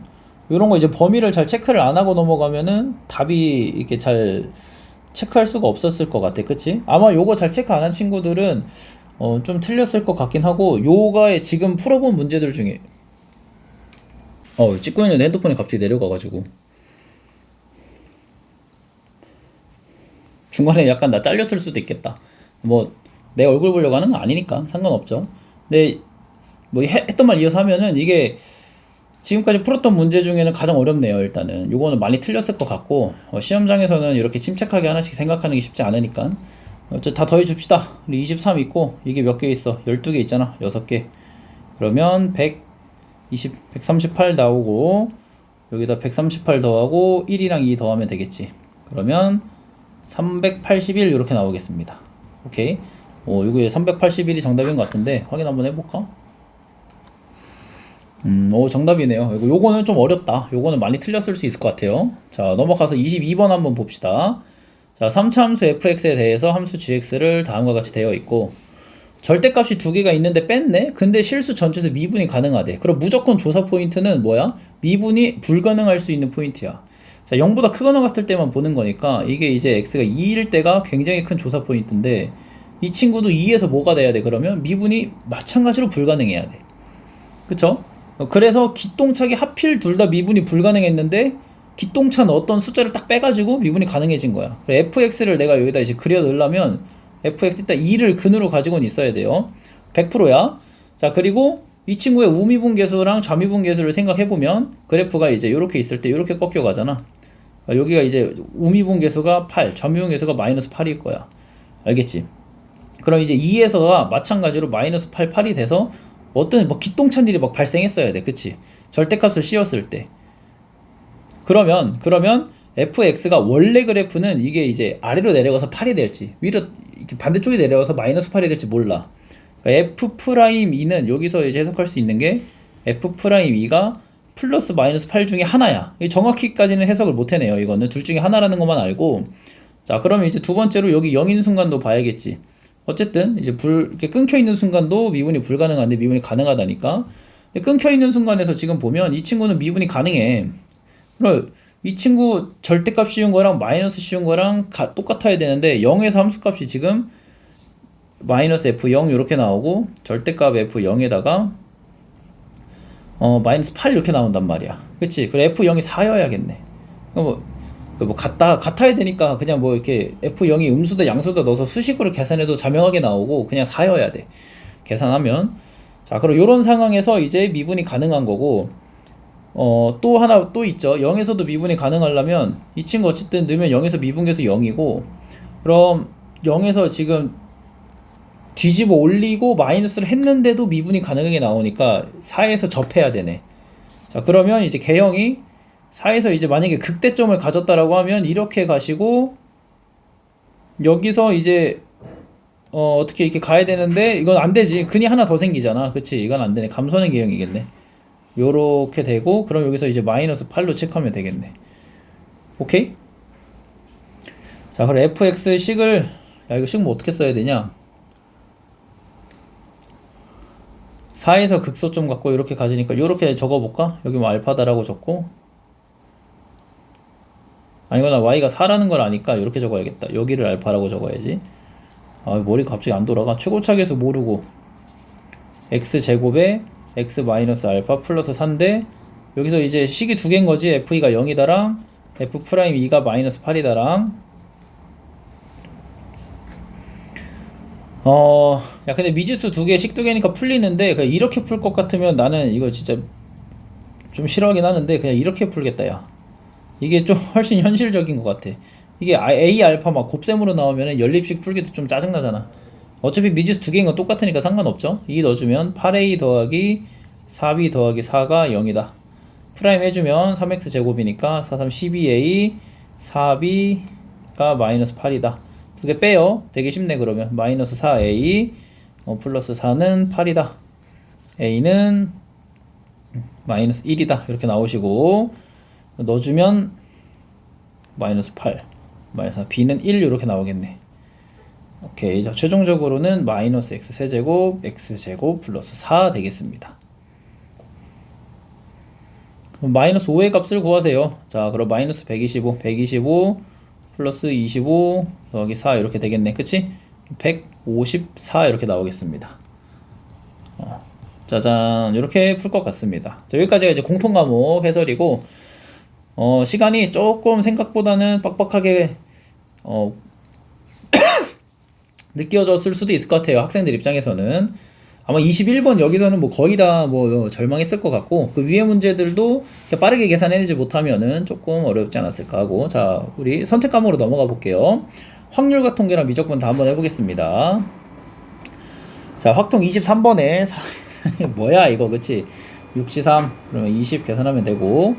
요런 거 이제 범위를 잘 체크를 안 하고 넘어가면은 답이 이렇게 잘 체크할 수가 없었을 것 같아. 그치? 아마 요거 잘 체크 안 한 친구들은 좀 틀렸을 것 같긴 하고 요가에 지금 풀어본 문제들 중에 찍고 있는데 핸드폰이 갑자기 내려가가지고 중간에 약간 나 잘렸을 수도 있겠다. 뭐 내 얼굴 보려고 하는 거 아니니까 상관없죠. 근데 뭐 했던 말 이어서 하면은 이게 지금까지 풀었던 문제 중에는 가장 어렵네요. 일단은 요거는 많이 틀렸을 것 같고 시험장에서는 이렇게 침착하게 하나씩 생각하는 게 쉽지 않으니까 다 더해 줍시다. 우리 23 있고 이게 몇 개 있어? 12개 있잖아. 6개. 그러면 138 나오고 여기다 138 더하고 1이랑 2 더하면 되겠지. 그러면 381 이렇게 나오겠습니다. 오케이. 이거 381이 정답인 것 같은데 확인 한번 해볼까? 정답이네요. 요거는 좀 어렵다. 요거는 많이 틀렸을 수 있을 것 같아요. 자, 넘어가서 22번 한번 봅시다. 자, 3차 함수 fx에 대해서 함수 gx를 다음과 같이 되어 있고 절대값이 두 개가 있는데 뺐네? 근데 실수 전체에서 미분이 가능하대. 그럼 무조건 조사 포인트는 뭐야? 미분이 불가능할 수 있는 포인트야. 자, 0보다 크거나 같을 때만 보는 거니까 이게 이제 x가 2일 때가 굉장히 큰 조사 포인트인데 이 친구도 2에서 뭐가 돼야 돼? 그러면 미분이 마찬가지로 불가능해야 돼. 그쵸? 그래서 기똥차게 하필 둘 다 미분이 불가능했는데 기똥차는 어떤 숫자를 딱 빼가지고 미분이 가능해진 거야. fx를 내가 여기다 이제 그려 넣으려면 fx 일단 2를 근으로 가지고는 있어야 돼요. 100%야. 자, 그리고 이 친구의 우미분계수랑 좌미분계수를 생각해보면 그래프가 이제 이렇게 있을 때 이렇게 꺾여 가잖아. 그러니까 여기가 이제 우미분계수가 8, 좌미분계수가 마이너스 8일 거야. 알겠지? 그럼 이제 2에서가 마찬가지로 마이너스 8, 8이 돼서 어떤 뭐 기똥찬 일이 막 발생했어야 돼. 그치? 절대값을 씌웠을 때. 그러면 fx가 원래 그래프는 이게 이제 아래로 내려가서 8이 될지 위로 이렇게 반대쪽에 내려가서 마이너스 8이 될지 몰라. 그러니까 f'2는 여기서 이제 해석할 수 있는 게 f'2가 플러스 마이너스 8 중에 하나야. 정확히까지는 해석을 못 해내요. 이거는 둘 중에 하나라는 것만 알고. 자, 그러면 이제 두 번째로 여기 0인 순간도 봐야겠지. 어쨌든 이제 이렇게 끊겨 있는 순간도 미분이 불가능한데 미분이 가능하다니까. 끊겨 있는 순간에서 지금 보면 이 친구는 미분이 가능해. 그럼 이 친구 절대값 씌운 거랑 마이너스 씌운 거랑 똑같아야 되는데 0에서 함수값이 지금 마이너스 f0 이렇게 나오고 절대값 f0에다가 마이너스 8 이렇게 나온단 말이야. 그치? 그래 f0이 4여야겠네. 같아야 되니까 그냥 뭐 이렇게 f0이 음수다 양수다 넣어서 수식으로 계산해도 자명하게 나오고 그냥 4여야 돼. 계산하면. 자, 그럼 요런 상황에서 이제 미분이 가능한 거고 또 하나 또 있죠. 0에서도 미분이 가능하려면 이 친구 어쨌든 넣으면 0에서 미분계수 0이고 그럼 0에서 지금 뒤집어 올리고 마이너스를 했는데도 미분이 가능하게 나오니까 4에서 접해야 되네. 자, 그러면 이제 개형이 4에서 이제 만약에 극대점을 가졌다라고 하면 이렇게 가시고 여기서 이제 어떻게 이렇게 가야 되는데 이건 안 되지. 근이 하나 더 생기잖아. 그치? 이건 안 되네. 감소하는 개형이겠네. 요렇게 되고 그럼 여기서 이제 마이너스 8로 체크하면 되겠네. 오케이? 자, 그럼 fx 식을 이거 식 뭐 어떻게 써야 되냐? 4에서 극소점 갖고 이렇게 가지니까 이렇게 적어볼까? 여기 뭐 알파다라고 적고, 아니거나 y가 4라는 걸 아니까 이렇게 적어야겠다. 여기를 알파라고 적어야지. 아, 머리가 갑자기 안 돌아가. 최고차계수 모르고 x제곱에 x 마이너스 알파 플러스 4인데, 여기서 이제 식이 두 개인 거지. f2가 0이다랑 f'2가 마이너스 8이다랑. 야, 근데 미지수 두 개, 식 두 개니까 풀리는데, 그냥 이렇게 풀 것 같으면 나는 이거 진짜 좀 싫어하긴 하는데, 그냥 이렇게 풀겠다, 야. 이게 좀 훨씬 현실적인 것 같아. 이게 A 알파 막 곱셈으로 나오면 연립식 풀기도 좀 짜증나잖아. 어차피 미지수 두 개인 건 똑같으니까 상관없죠. 이 넣어주면 8A 더하기 4B 더하기 4가 0이다. 프라임 해주면 3x 제곱이니까 4, 3, 12A 4B가 마이너스 8이다. 두 개 빼요. 되게 쉽네. 그러면 마이너스 4A 플러스 4는 8이다. A는 마이너스 1이다. 이렇게 나오시고, 넣어주면 마이너스 8 마이너스 4, B는 1 이렇게 나오겠네. 오케이. 자, 최종적으로는 마이너스 x 세제곱 x제곱 플러스 4 되겠습니다. 그럼 마이너스 5의 값을 구하세요. 자, 그럼 마이너스 125 플러스 25 더하기 4 이렇게 되겠네. 그치? 154 이렇게 나오겠습니다. 짜잔. 이렇게 풀 것 같습니다. 자, 여기까지가 이제 공통과목 해설이고, 시간이 조금 생각보다는 빡빡하게 느껴졌을 수도 있을 것 같아요. 학생들 입장에서는 아마 21번 여기서는 뭐 거의 다 뭐 절망했을 것 같고, 그 위에 문제들도 빠르게 계산해내지 못하면은 조금 어렵지 않았을까 하고. 자, 우리 선택 과목으로 넘어가 볼게요. 확률과 통계랑 미적분 다 한번 해보겠습니다. 자, 확통 23번에 뭐야 이거, 그치? 6C3 그러면 20 계산하면 되고,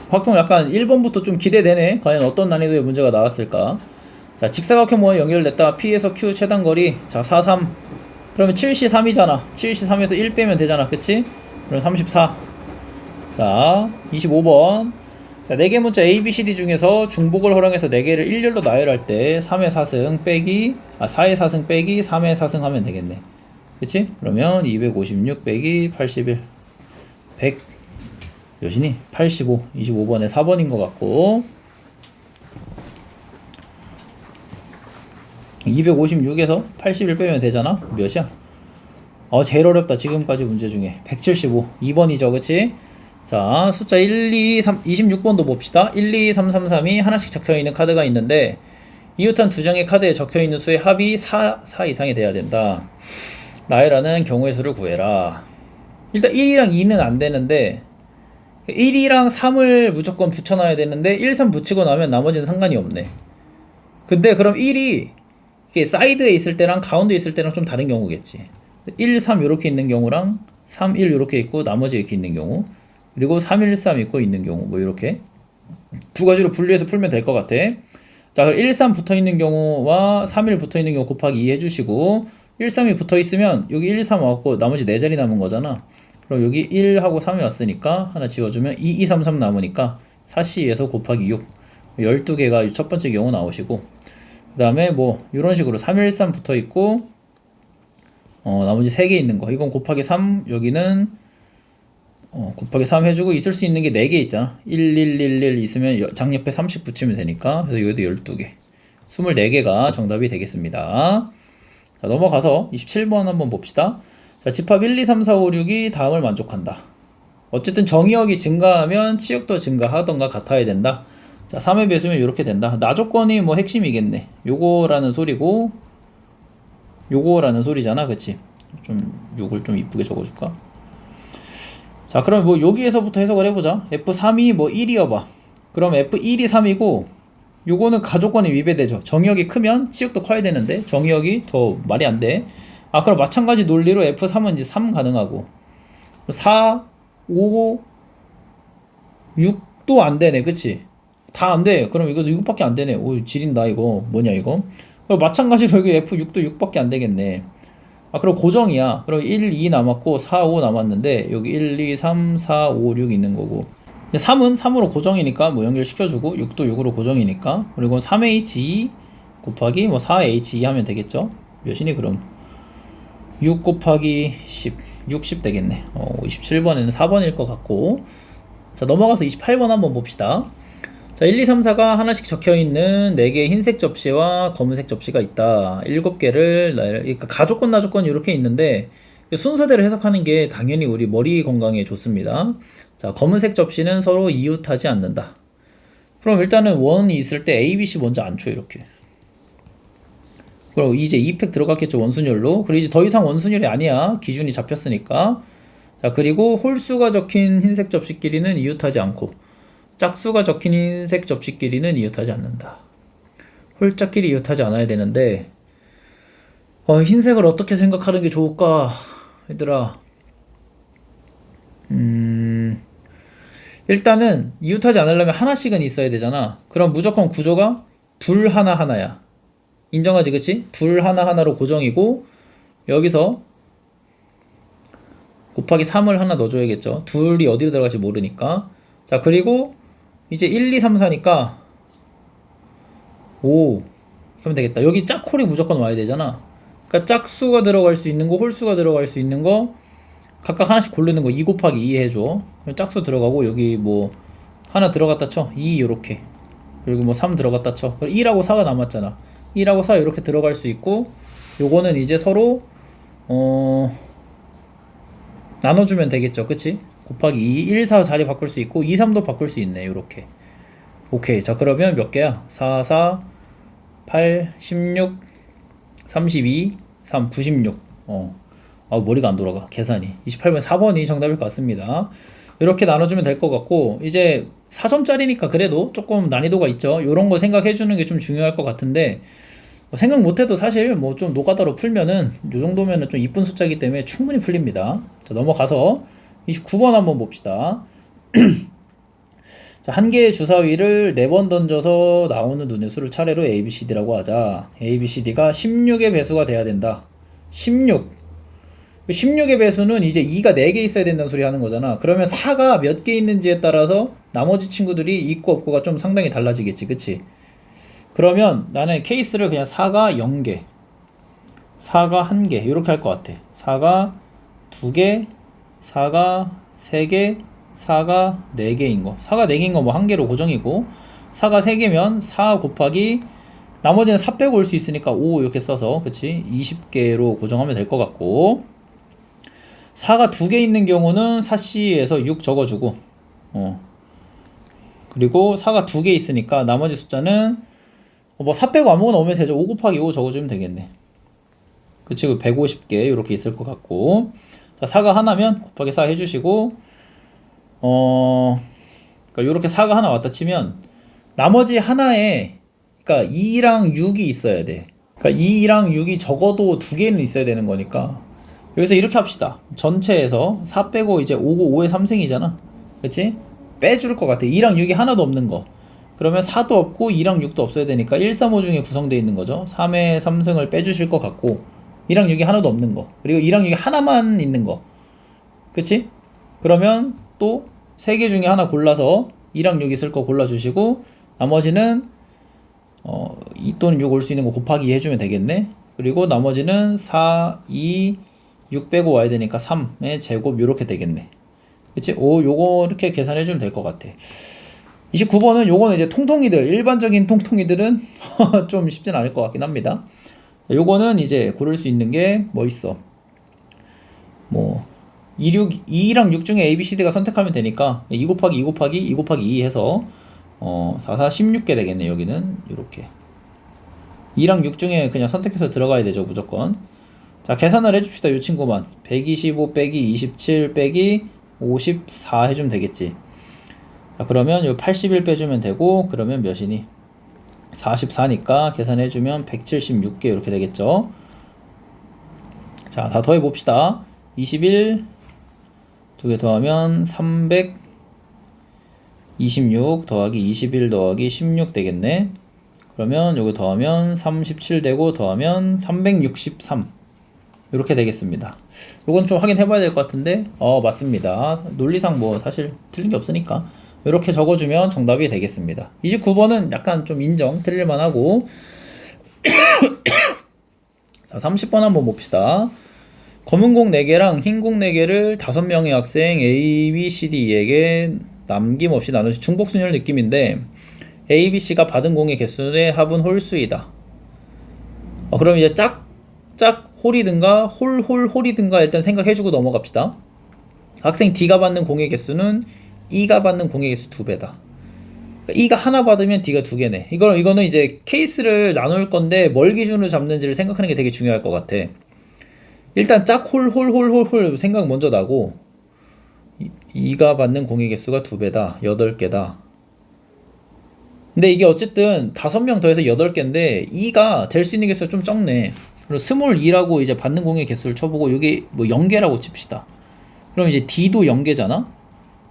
확통 약간 1번부터 좀 기대되네. 과연 어떤 난이도의 문제가 나왔을까? 자, 직사각형 모양 연결됐다. P에서 Q 최단거리. 자, 4, 3. 그러면 7C3이잖아. 7C3에서 1 빼면 되잖아. 그치? 그럼 34. 자, 25번. 자, 4개 문자 A, B, C, D 중에서 중복을 활용해서 4개를 일렬로 나열할 때 3의 4승 빼기, 4의 4승 빼기 3의 4승 하면 되겠네. 그치? 그러면 256 빼기 81. 100. 몇이니? 85. 25번에 4번인 것 같고, 256에서 81 빼면 되잖아? 몇이야? 제일 어렵다. 지금까지 문제 중에. 175. 2번이죠. 그치? 자, 숫자 1, 2, 3, 26번도 봅시다. 1, 2, 3, 3, 3이 하나씩 적혀있는 카드가 있는데, 이웃한 두 장의 카드에 적혀있는 수의 합이 4 이상이 돼야 된다. 나열하는 경우의 수를 구해라. 일단 1이랑 2는 안 되는데, 1이랑 3을 무조건 붙여놔야 되는데 1, 3 붙이고 나면 나머지는 상관이 없네. 근데 그럼 1이 이게 사이드에 있을 때랑 가운데 있을 때랑 좀 다른 경우겠지. 1, 3 이렇게 있는 경우랑 3, 1 이렇게 있고 나머지 이렇게 있는 경우, 그리고 3, 1, 3 있고 있는 경우, 뭐 이렇게 두 가지로 분류해서 풀면 될 것 같아. 자, 그럼 1, 3 붙어 있는 경우와 3, 1 붙어 있는 경우 곱하기 2 해주시고, 1, 3이 붙어 있으면 여기 1, 3 왔고 나머지 4자리 남은 거잖아. 그럼 여기 1하고 3이 왔으니까 하나 지워주면 2, 2, 3, 3 남으니까 4C에서 곱하기 6. 12개가 첫 번째 경우 나오시고, 그 다음에 뭐 이런 식으로 3, 1, 3 붙어 있고, 나머지 3개 있는 거, 이건 곱하기 3, 여기는 곱하기 3 해주고, 있을 수 있는 게 4개 있잖아. 1, 1, 1, 1 있으면 장옆에 30 붙이면 되니까, 그래서 여기도 12개 24개가 정답이 되겠습니다. 자, 넘어가서 27번 한번 봅시다. 자, 집합 1, 2, 3, 4, 5, 6이 다음을 만족한다. 어쨌든 정의역이 증가하면 치역도 증가하던가 같아야 된다. 자, 3의 배수면 이렇게 된다. 나 조건이 뭐 핵심이겠네. 요거라는 소리고, 요거라는 소리잖아. 그치? 좀 6을 좀 이쁘게 적어줄까? 자, 그럼 뭐 여기에서부터 해석을 해보자. F3이 뭐 1이어봐. 그럼 F1이 3이고, 요거는 가조건이 위배되죠. 정의역이 크면 치역도 커야 되는데 정의역이 더 말이 안 돼. 그럼 마찬가지 논리로 F3은 이제 3 가능하고, 4, 5, 6도 안 되네. 그치? 다 안 돼. 그럼 이거 6밖에 안 되네. 오, 지린다 이거. 뭐냐 이거. 그럼 마찬가지로 여기 F6도 6밖에 안 되겠네. 그럼 고정이야. 그럼 1, 2 남았고 4, 5 남았는데 여기 1, 2, 3, 4, 5, 6 있는 거고, 3은 3으로 고정이니까 뭐 연결시켜주고, 6도 6으로 고정이니까, 그리고 3H2 곱하기 뭐 4H2 하면 되겠죠. 몇이니 그럼? 6 곱하기 10 60 되겠네. 27번에는 4번일 것 같고. 자, 넘어가서 28번 한번 봅시다. 자, 1, 2, 3, 4가 하나씩 적혀있는 4개의 흰색 접시와 검은색 접시가 있다. 7개를, 그러니까 가조건, 나조건 이렇게 있는데, 순서대로 해석하는 게 당연히 우리 머리 건강에 좋습니다. 자, 검은색 접시는 서로 이웃하지 않는다. 그럼 일단은 원이 있을 때 A, B, C 먼저 안 쳐, 이렇게. 그럼 이제 2팩 들어갔겠죠, 원순열로. 그리고 이제 더 이상 원순열이 아니야. 기준이 잡혔으니까. 자, 그리고 홀수가 적힌 흰색 접시끼리는 이웃하지 않고, 짝수가 적힌 흰색 접시끼리는 이웃하지 않는다. 홀짝끼리 이웃하지 않아야 되는데, 흰색을 어떻게 생각하는 게 좋을까? 얘들아. 일단은 이웃하지 않으려면 하나씩은 있어야 되잖아. 그럼 무조건 구조가 둘 하나 하나야. 인정하지, 그치? 둘 하나 하나로 고정이고, 여기서 곱하기 3을 하나 넣어줘야겠죠. 둘이 어디로 들어갈지 모르니까. 자, 그리고 이제 1, 2, 3, 4니까 5 하면 되겠다. 여기 짝홀이 무조건 와야 되잖아. 그러니까 짝수가 들어갈 수 있는 거, 홀수가 들어갈 수 있는 거 각각 하나씩 고르는 거 2 곱하기 2 해줘. 짝수 들어가고 여기 뭐 하나 들어갔다 쳐. 2 요렇게. 그리고 뭐 3 들어갔다 쳐. 1하고 4가 남았잖아. 1하고 4 이렇게 들어갈 수 있고, 요거는 이제 서로 나눠주면 되겠죠. 그치? 곱하기 2, 1, 4 자리 바꿀 수 있고 2, 3도 바꿀 수 있네. 요렇게. 오케이. 자, 그러면 몇 개야? 4, 4, 8, 16, 32, 3, 96. 머리가 안 돌아가. 계산이. 28번 4번이 정답일 것 같습니다. 이렇게 나눠주면 될 것 같고, 이제 4점짜리니까 그래도 조금 난이도가 있죠. 요런 거 생각해주는 게 좀 중요할 것 같은데, 생각 못해도 사실 뭐 좀 노가다로 풀면은 요 정도면은 좀 이쁜 숫자이기 때문에 충분히 풀립니다. 자, 넘어가서 29번 한번 봅시다. 자, 한 개의 주사위를 4번 던져서 나오는 눈의 수를 차례로 A, B, C, D라고 하자. A, B, C, D가 16의 배수가 돼야 된다. 16. 16의 배수는 이제 2가 4개 있어야 된다는 소리 하는 거잖아. 그러면 4가 몇 개 있는지에 따라서 나머지 친구들이 있고 없고가 좀 상당히 달라지겠지. 그치? 그러면 나는 케이스를 그냥 4가 0개, 4가 1개 이렇게 할 것 같아. 4가 2개, 4가 3개, 4가 4개인 거. 4가 4개인 거 뭐 1개로 고정이고, 4가 3개면 4 곱하기 나머지는 4 빼고 올 수 있으니까 5 이렇게 써서, 그치? 20개로 고정하면 될 것 같고, 4가 2개 있는 경우는 4C에서 6 적어주고, 그리고 4가 2개 있으니까 나머지 숫자는 뭐 4 빼고 아무거나 오면 되죠. 5 곱하기 5 적어주면 되겠네. 그치? 150개 이렇게 있을 것 같고, 자, 4가 하나면 곱하기 4 해주시고, 그러니까 요렇게 4가 하나 왔다 치면 나머지 하나에, 그러니까 2랑 6이 있어야 돼. 그러니까 2랑 6이 적어도 2개는 있어야 되는 거니까, 여기서 이렇게 합시다. 전체에서 4 빼고 이제 5고 5의 3승이잖아. 그치? 빼줄 것 같아. 2랑 6이 하나도 없는 거. 그러면 4도 없고 2랑 6도 없어야 되니까 1, 3, 5 중에 구성되어 있는 거죠. 3의 3승을 빼주실 것 같고, 2랑 6이 하나도 없는 거, 그리고 2랑 6이 하나만 있는 거. 그치? 그러면 또 3개 중에 하나 골라서 2랑 6 있을 거 골라주시고, 나머지는 2 또는 6 올 수 있는 거 곱하기 2 해주면 되겠네. 그리고 나머지는 4, 2, 6 빼고 와야 되니까 3의 제곱 요렇게 되겠네. 그치? 요거 이렇게 계산해주면 될 것 같아. 29번은 요거는 이제 통통이들, 일반적인 통통이들은 좀 쉽진 않을 것 같긴 합니다. 요거는 이제 고를 수 있는 게 뭐 있어? 뭐 2랑 6 중에 A, B, C, D가 선택하면 되니까 2 곱하기 2 곱하기 2 곱하기 2 해서 4, 4, 16개 되겠네. 여기는 이렇게 2랑 6 중에 그냥 선택해서 들어가야 되죠, 무조건. 자, 계산을 해줍시다. 이 친구만 125 빼기 27 빼기 54 해주면 되겠지. 자, 그러면 요 81 빼주면 되고, 그러면 몇이니? 44니까 계산해주면 176개 이렇게 되겠죠. 자, 다 더해봅시다. 21 두 개 더하면 326 더하기 21 더하기 16 되겠네. 그러면 요거 더하면 37 되고 더하면 363 이렇게 되겠습니다. 요건 좀 확인해 봐야 될 것 같은데, 맞습니다. 논리상 뭐 사실 틀린 게 없으니까 이렇게 적어주면 정답이 되겠습니다. 29번은 약간 좀 인정, 틀릴만 하고. 자, 30번 한번 봅시다. 검은 공 4개랑 흰 공 4개를 5명의 학생 A, B, C, D에게 남김없이 나누시 중복순열 느낌인데 A, B, C가 받은 공의 개수의 합은 홀수이다. 그럼 이제 짝 홀이든가 홀이든가 일단 생각해주고 넘어갑시다. 학생 D가 받는 공의 개수는 E가 받는 공의 개수 2배다. 그러니까 E가 하나 받으면 D가 2개네. 이거는 이제 케이스를 나눌 건데 뭘 기준으로 잡는지를 생각하는 게 되게 중요할 것 같아. 일단 짝 홀 생각 먼저 나고 E가 받는 공의 개수가 2배다. 8개다. 근데 이게 어쨌든 5명 더해서 8개인데 E가 될 수 있는 개수가 좀 적네. 그리고 스몰 2라고 이제 받는 공의 개수를 쳐보고 여기 뭐 0개라고 칩시다. 그럼 이제 D도 0개잖아?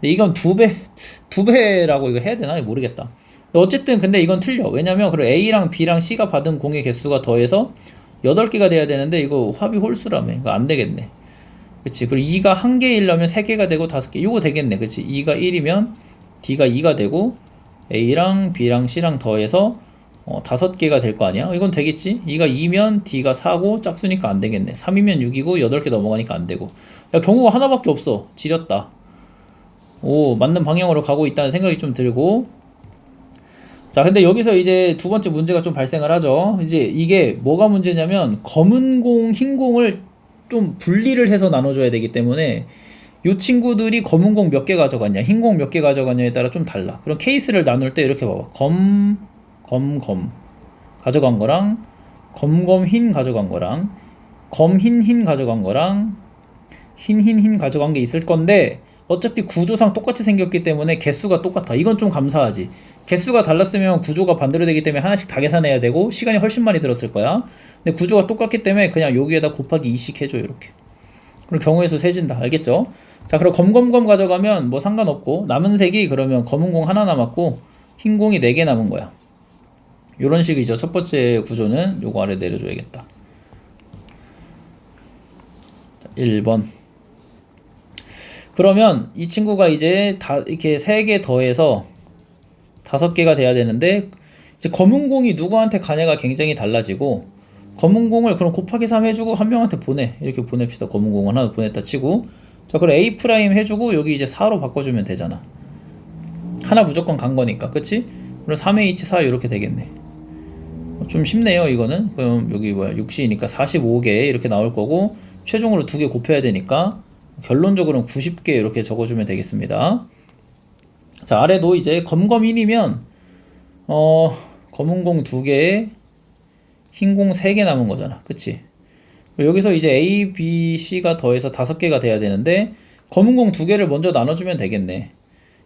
근데 이건 2배라고 이거 해야 되나? 모르겠다. 어쨌든 근데 이건 틀려. 왜냐면 그리고 A랑 B랑 C가 받은 공의 개수가 더해서 8개가 돼야 되는데 이거 합이 홀수라며. 이거 안 되겠네. 그치. 그리고 2가 1개이려면 3개가 되고 5개. 이거 되겠네. 그치. 2가 1이면 D가 2가 되고 A랑 B랑 C랑 더해서 5개가 될 거 아니야? 이건 되겠지? 2가 2면 D가 4고 짝수니까 안 되겠네. 3이면 6이고 8개 넘어가니까 안 되고. 야, 경우가 하나밖에 없어. 지렸다. 오, 맞는 방향으로 가고 있다는 생각이 좀 들고. 자, 근데 여기서 이제 두 번째 문제가 좀 발생을 하죠. 이제 이게 뭐가 문제냐면 검은 공, 흰 공을 좀 분리를 해서 나눠줘야 되기 때문에 이 친구들이 검은 공 몇 개 가져갔냐, 흰 공 몇 개 가져갔냐에 따라 좀 달라. 그럼 케이스를 나눌 때 이렇게 봐봐. 검 가져간 거랑 흰 가져간 거랑 흰 가져간 거랑 흰 가져간 게 있을 건데 어차피 구조상 똑같이 생겼기 때문에 개수가 똑같아. 이건 좀 감사하지. 개수가 달랐으면 구조가 반대로 되기 때문에 하나씩 다 계산해야 되고 시간이 훨씬 많이 들었을 거야. 근데 구조가 똑같기 때문에 그냥 여기에다 곱하기 2씩 해줘. 이렇게. 그럼 경우의 수 세진다. 알겠죠? 자, 그럼 검 가져가면 뭐 상관없고 남은 색이 그러면 검은 공 하나 남았고 흰 공이 4개 남은 거야. 요런 식이죠. 첫 번째 구조는 요거 아래 내려줘야겠다. 자, 1번. 그러면 이 친구가 이제 다 이렇게 3개 더해서 5개가 돼야 되는데 이제 검은 공이 누구한테 가냐가 굉장히 달라지고 검은 공을 그럼 곱하기 3 해주고 한 명한테 보내. 이렇게 보냅시다. 검은 공을 하나 보냈다 치고 자, 그럼 A 프라임 해주고 여기 이제 4로 바꿔주면 되잖아. 하나 무조건 간 거니까. 그치? 그럼 3H4 이렇게 되겠네. 좀 쉽네요 이거는. 그럼 여기 뭐야 6C니까 45개 이렇게 나올 거고 최종으로 2개 곱해야 되니까 결론적으로는 90개 이렇게 적어주면 되겠습니다. 자, 아래도 이제 검인이면 검은 공 2개에 흰 공 3개 남은 거잖아. 그치? 여기서 이제 A, B, C가 더해서 5개가 돼야 되는데 검은 공 2개를 먼저 나눠주면 되겠네.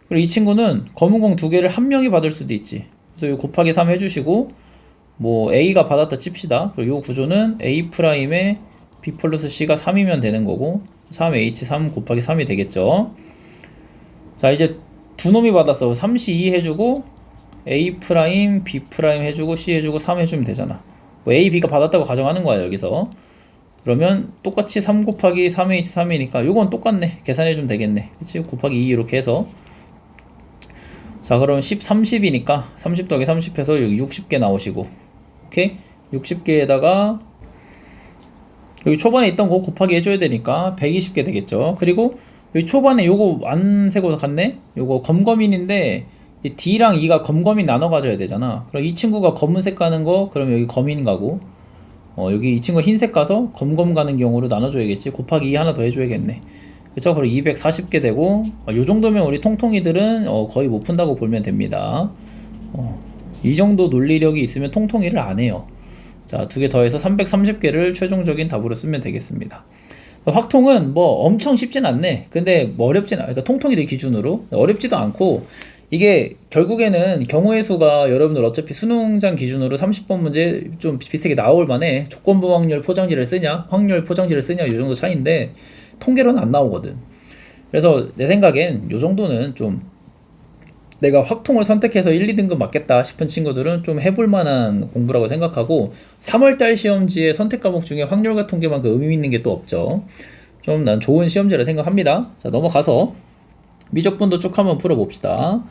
그리고 이 친구는 검은 공 2개를 한 명이 받을 수도 있지. 그래서 요 곱하기 3 해주시고 뭐 A가 받았다 칩시다. 그리고 요 구조는 A 프라임에 B 플러스 C가 3이면 되는 거고 3H3 곱하기 3이 되겠죠. 자, 이제 두 놈이 받았어. 3C2 해주고 A 프라임, B 프라임 해주고 C 해주고 3 해주면 되잖아. 뭐 A, B가 받았다고 가정하는 거야 여기서. 그러면 똑같이 3 곱하기 3H3이니까 요건 똑같네. 계산해주면 되겠네. 그치? 곱하기 2 이렇게 해서 자, 그럼 10, 30이니까 30 더하기 30 해서 여기 60개 나오시고 오케이? 60개에다가 여기 초반에 있던 거 곱하기 해줘야 되니까 120개 되겠죠. 그리고 여기 초반에 요거 안 세고 갔네? 요거 검인인데 D랑 E가 검인 나눠 가져야 되잖아. 그럼 이 친구가 검은색 가는 거 그러면 여기 검인 가고 여기 이 친구가 흰색 가서 검 가는 경우로 나눠줘야겠지. 곱하기 2 하나 더 해줘야겠네. 그쵸? 그럼 240개 되고 요 정도면 우리 통통이들은 거의 못 푼다고 보면 됩니다. 이 정도 논리력이 있으면 통통이를 안 해요. 자, 2개 더해서 330개를 최종적인 답으로 쓰면 되겠습니다. 확통은 뭐 엄청 쉽진 않네. 근데 뭐 어렵진 않아. 그러니까 통통이들 기준으로 어렵지도 않고 이게 결국에는 경우의 수가 여러분들 어차피 수능장 기준으로 30번 문제 좀 비슷하게 나올 만해. 조건부 확률 포장지를 쓰냐 확률 포장지를 쓰냐 이 정도 차이인데 통계로는 안 나오거든. 그래서 내 생각엔 요 정도는 좀 내가 확통을 선택해서 1, 2등급 맞겠다 싶은 친구들은 좀 해볼 만한 공부라고 생각하고 3월달 시험지의 선택 과목 중에 확률과 통계만큼 의미 있는 게 또 없죠. 좀 난 좋은 시험지라 생각합니다. 자, 넘어가서 미적분도 쭉 한번 풀어봅시다.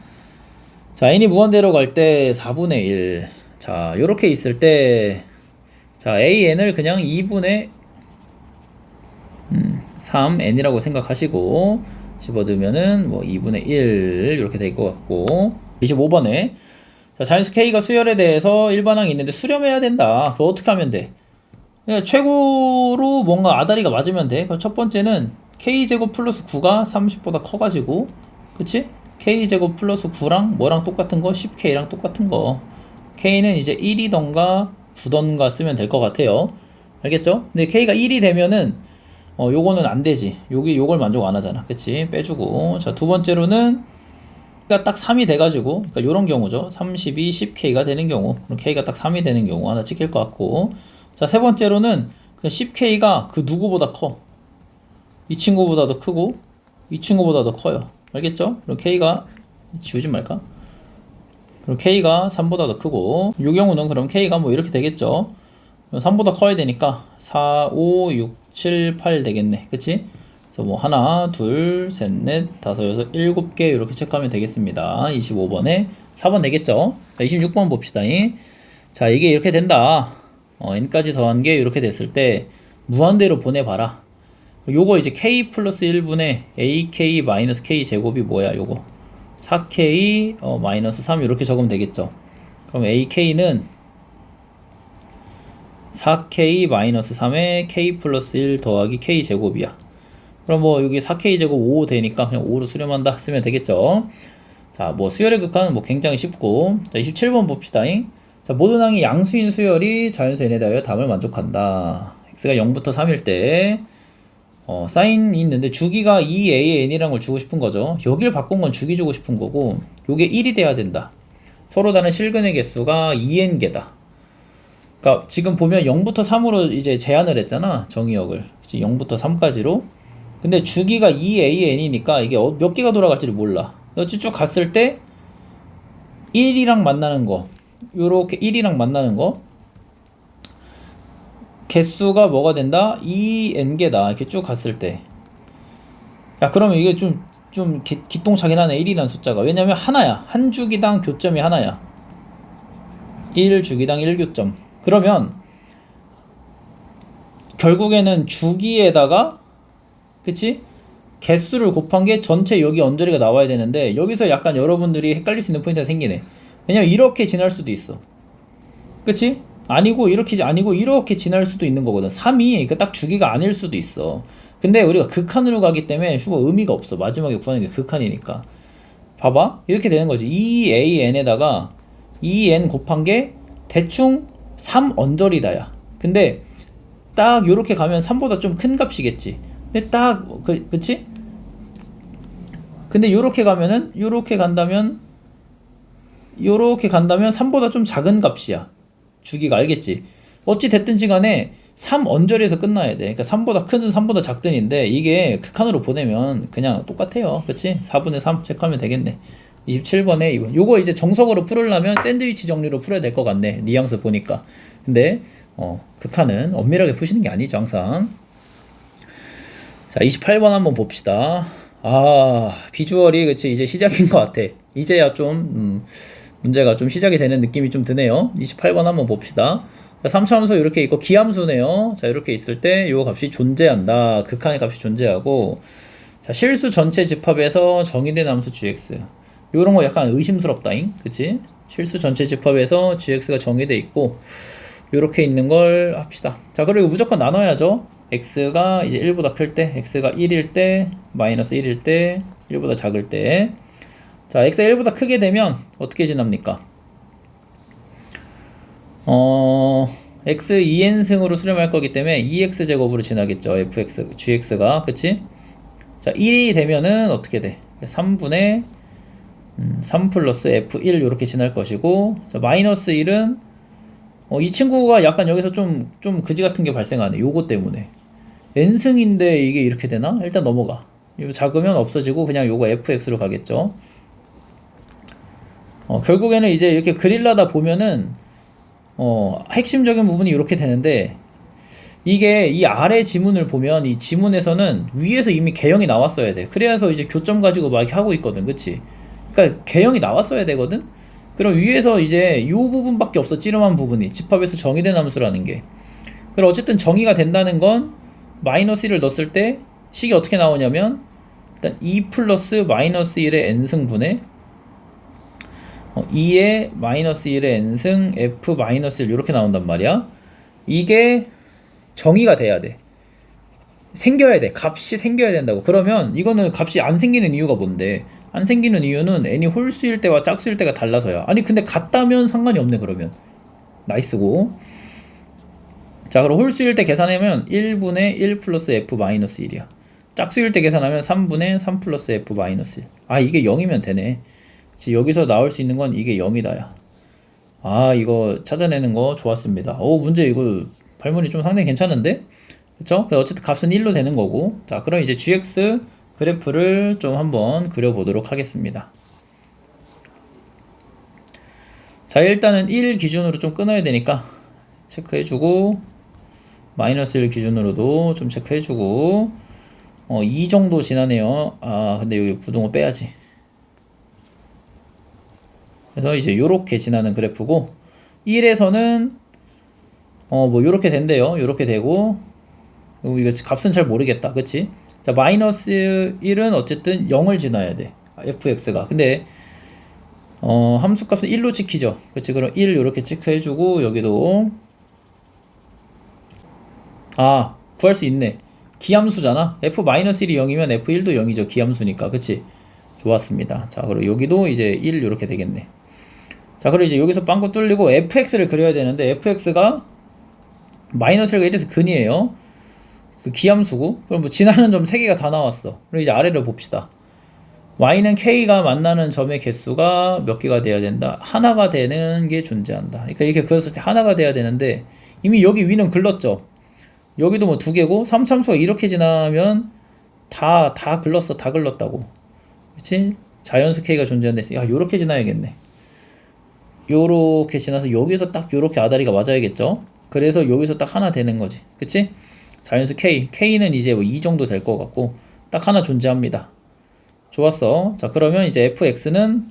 자, n이 무한대로 갈 때 4분의 1. 자, 요렇게 있을 때 자, an을 그냥 2분의 3n이라고 생각하시고 집어넣으면은 뭐 2분의 1 이렇게 될 것 같고 25번에 자, 자연수 K가 수열에 대해서 일반항이 있는데 수렴해야 된다. 그거 어떻게 하면 돼? 그냥 최고로 뭔가 아다리가 맞으면 돼. 첫 번째는 K제곱 플러스 9가 30보다 커가지고 그치? K제곱 플러스 9랑 뭐랑 똑같은 거? 10K랑 똑같은 거. K는 이제 1이던가 9던가 쓰면 될 것 같아요. 알겠죠? 근데 K가 1이 되면은 요거는 안 되지. 요걸 만족 안 하잖아. 그치? 빼주고. 자, 두 번째로는 K가 딱 3이 돼가지고, 그러니까 요런 경우죠. 32, 10K가 되는 경우. 그럼 K가 딱 3이 되는 경우 하나 찍힐 것 같고. 자, 세 번째로는 10K가 그 누구보다 커. 이 친구보다도 크고, 이 친구보다도 커요. 알겠죠? 그럼 K가, 지우지 말까? 그럼 K가 3보다 더 크고, 이 경우는 그럼 K가 뭐 이렇게 되겠죠? 3보다 커야 되니까 4, 5, 6, 7, 8 되겠네. 그치? 그래서 뭐 하나, 둘, 셋, 넷, 다섯, 여섯, 7개 이렇게 체크하면 되겠습니다. 25번에 4번 되겠죠? 자, 26번 봅시다. 자, 이게 이렇게 된다. n까지 더한 게 이렇게 됐을 때 무한대로 보내봐라. 요거 이제 k 플러스 1분의 ak 마이너스 k 제곱이 뭐야? 요거 4k 마이너스 3 이렇게 적으면 되겠죠. 그럼 ak는 4k 마이너스 3에 k 플러스 1 더하기 k 제곱이야. 그럼 뭐 여기 4k 제곱 5 되니까 그냥 5로 수렴한다 쓰면 되겠죠. 자, 뭐 수열의 극한은 뭐 굉장히 쉽고. 자, 27번 봅시다. 자, 모든 항이 양수인 수열이 자연수 n에 대하여 답을 만족한다. x가 0부터 3일 때 사인이 있는데 주기가 2a의 n이라는 걸 주고 싶은 거죠. 여기를 바꾼 건 주기 주고 싶은 거고, 요게 1이 돼야 된다. 서로 다른 실근의 개수가 2n개다. 그러니까 지금 보면 0부터 3으로 이제 제한을 했잖아. 정의역을. 0부터 3까지로. 근데 주기가 2an이니까 이게 몇 개가 돌아갈지를 몰라. 여기 쭉 갔을 때 1이랑 만나는 거, 요렇게 1이랑 만나는 거, 개수가 뭐가 된다? 2n개다. 이렇게 쭉 갔을 때. 야, 그러면 이게 좀 기똥차긴 하네. 1이라는 숫자가. 왜냐면 하나야. 한 주기당 교점이 하나야. 1주기당 1교점. 그러면 결국에는 주기에다가 그치? 개수를 곱한 게 전체 여기 언저리가 나와야 되는데, 여기서 약간 여러분들이 헷갈릴 수 있는 포인트가 생기네. 왜냐면 이렇게 지날 수도 있어. 그치? 아니고 이렇게 지날 수도 있는 거거든. 3이 그러니까 딱 주기가 아닐 수도 있어. 근데 우리가 극한으로 가기 때문에 의미가 없어. 마지막에 구하는 게 극한이니까. 봐봐. 이렇게 되는 거지. 2an에다가 2n 곱한 게 대충 3 언저리다야. 근데 딱 요렇게 가면 3보다 좀 큰 값이겠지. 근데 딱 그치? 근데 요렇게 간다면 3보다 좀 작은 값이야. 주기가. 알겠지? 어찌 됐든지 간에 3 언저리에서 끝나야 돼. 그러니까 3보다 크든 3보다 작든인데 이게 극한으로 보내면 그냥 똑같아요. 그치? 4분의 3 체크하면 되겠네. 27번에 이거. 요거 이제 정석으로 풀으려면 샌드위치 정리로 풀어야 될 것 같네. 뉘앙스 보니까. 근데 극한은 엄밀하게 푸시는 게 아니죠, 항상. 자, 28번 한번 봅시다. 비주얼이 그치 이제 시작인 것 같아. 이제야 좀 문제가 좀 시작이 되는 느낌이 좀 드네요. 28번 한번 봅시다. 3차함수 이렇게 있고 기함수네요. 자, 이렇게 있을 때 요 값이 존재한다. 극한의 값이 존재하고, 자, 실수 전체 집합에서 정의된 함수 gx. 요런 거 약간 의심스럽다잉. 그치? 실수 전체 집합에서 gx가 정의돼 있고, 요렇게 있는 걸 합시다. 자, 그리고 무조건 나눠야죠. x가 이제 1보다 클 때, x가 1일 때, 마이너스 1일 때, 1보다 작을 때. 자, x가 1보다 크게 되면 어떻게 지납니까? x 2n승으로 수렴할 거기 때문에 2x 제곱으로 지나겠죠. fx, gx가. 그치? 자, 1이 되면은 어떻게 돼? 3분의 3 플러스 f1 이렇게 지날 것이고, 자, 마이너스 1은 이 친구가 약간 여기서 좀 그지 같은 게 발생하네. 요거 때문에. n승인데 이게 이렇게 되나? 일단 넘어가. 이거 작으면 없어지고 그냥 요거 fx로 가겠죠. 결국에는 이제 이렇게 그릴라다 보면은 핵심적인 부분이 이렇게 되는데, 이게 이 아래 지문을 보면 이 지문에서는 위에서 이미 개형이 나왔어야 돼. 그래서 이제 교점 가지고 막 이렇게 하고 있거든. 그치? 그러니까 개형이 나왔어야 되거든? 그럼 위에서 이제 요 부분밖에 없어. 찌름한 부분이. 집합에서 정의된 함수라는 게. 그럼 어쨌든 정의가 된다는 건 마이너스 1을 넣었을 때 식이 어떻게 나오냐면 일단 2 플러스 마이너스 1의 n승분의 2의 마이너스 1의 n승 f 마이너스 1 이렇게 나온단 말이야. 이게 정의가 돼야 돼. 생겨야 돼. 값이 생겨야 된다고. 그러면 이거는 값이 안 생기는 이유가 뭔데? 안 생기는 이유는 n이 홀수일 때와 짝수일 때가 달라서야. 아니 근데 같다면 상관이 없네. 그러면 나이스고. 자 그럼 홀수일 때 계산하면 1분의 1 플러스 f 마이너스 1이야. 짝수일 때 계산하면 3분의 3 플러스 f 마이너스 1. 아 이게 0이면 되네. 여기서 나올 수 있는 건 이게 0이다 야. 아 이거 찾아내는 거 좋았습니다. 오 문제 이거 발문이 좀 상당히 괜찮은데? 그쵸? 어쨌든 값은 1로 되는 거고. 자 그럼 이제 gx 그래프를 좀 한번 그려보도록 하겠습니다. 자 일단은 1 기준으로 좀 끊어야 되니까 체크해주고, 마이너스 1 기준으로도 좀 체크해주고, 2 정도 지나네요. 아 근데 여기 부동호 빼야지. 그래서 이제 요렇게 지나는 그래프고, 1에서는 뭐 요렇게 된대요. 요렇게 되고, 이거 값은 잘 모르겠다. 그치? 자 마이너스 1은 어쨌든 0을 지나야 돼. fx가. 근데 함수 값은 1로 찍히죠. 그치? 그럼 1 요렇게 체크해주고, 여기도 구할 수 있네. 기함수잖아. f-1이 0이면 f1도 0이죠. 기함수니까. 그치? 좋았습니다. 자 그리고 여기도 이제 1 요렇게 되겠네. 자 그리고 이제 여기서 빵꾸 뚫리고 fx를 그려야 되는데, fx가 마이너스 1과 1에서 근이에요. 그 기함수고. 그럼 뭐 지나는 점 3개가 다 나왔어. 그럼 이제 아래를 봅시다. y는 k가 만나는 점의 개수가 몇 개가 돼야 된다? 하나가 되는 게 존재한다. 그러니까 이렇게 그렸을 때 하나가 돼야 되는데, 이미 여기 위는 글렀죠. 여기도 뭐 2개고 3참수가 이렇게 지나면 다 글렀어. 다 글렀다고. 그치? 자연수 k가 존재한다. 야 요렇게 지나야겠네. 요렇게 지나서 여기서 딱 요렇게 아다리가 맞아야겠죠. 그래서 여기서 딱 하나 되는 거지. 그치? 자연수 k는 이제 뭐 2 정도 될 것 같고 딱 하나 존재합니다. 좋았어. 자 그러면 이제 fx는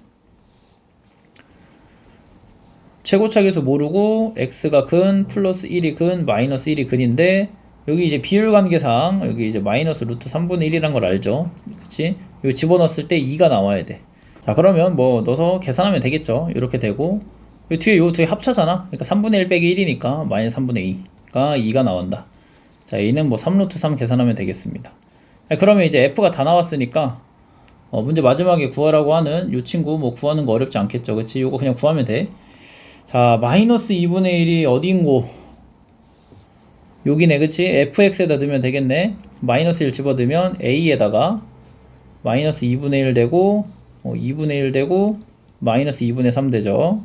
최고차계수 모르고 x가 근 플러스 1이 근 마이너스 1이 근인데, 여기 이제 비율관계상 여기 이제 마이너스 루트 3분의 1이란 걸 알죠. 그치? 여기 집어넣었을 때 2가 나와야 돼. 자 그러면 뭐 넣어서 계산하면 되겠죠. 이렇게 되고, 요 뒤에 요 두 개 합차잖아. 그러니까 3분의 1 빼기 1이니까 마이너스 3분의 2가 2가 나온다. 자 a는 뭐 3루트 3 계산하면 되겠습니다. 그러면 이제 f가 다 나왔으니까 문제 마지막에 구하라고 하는 요 친구 뭐 구하는 거 어렵지 않겠죠. 그치? 요거 그냥 구하면 돼. 자 마이너스 2분의 1이 어디인고? 여기네. 그치? fx에다 넣으면 되겠네. 마이너스 1 집어넣으면 a에다가 마이너스 2분의 1 되고 2분의 1 되고 마이너스 2분의 3 되죠.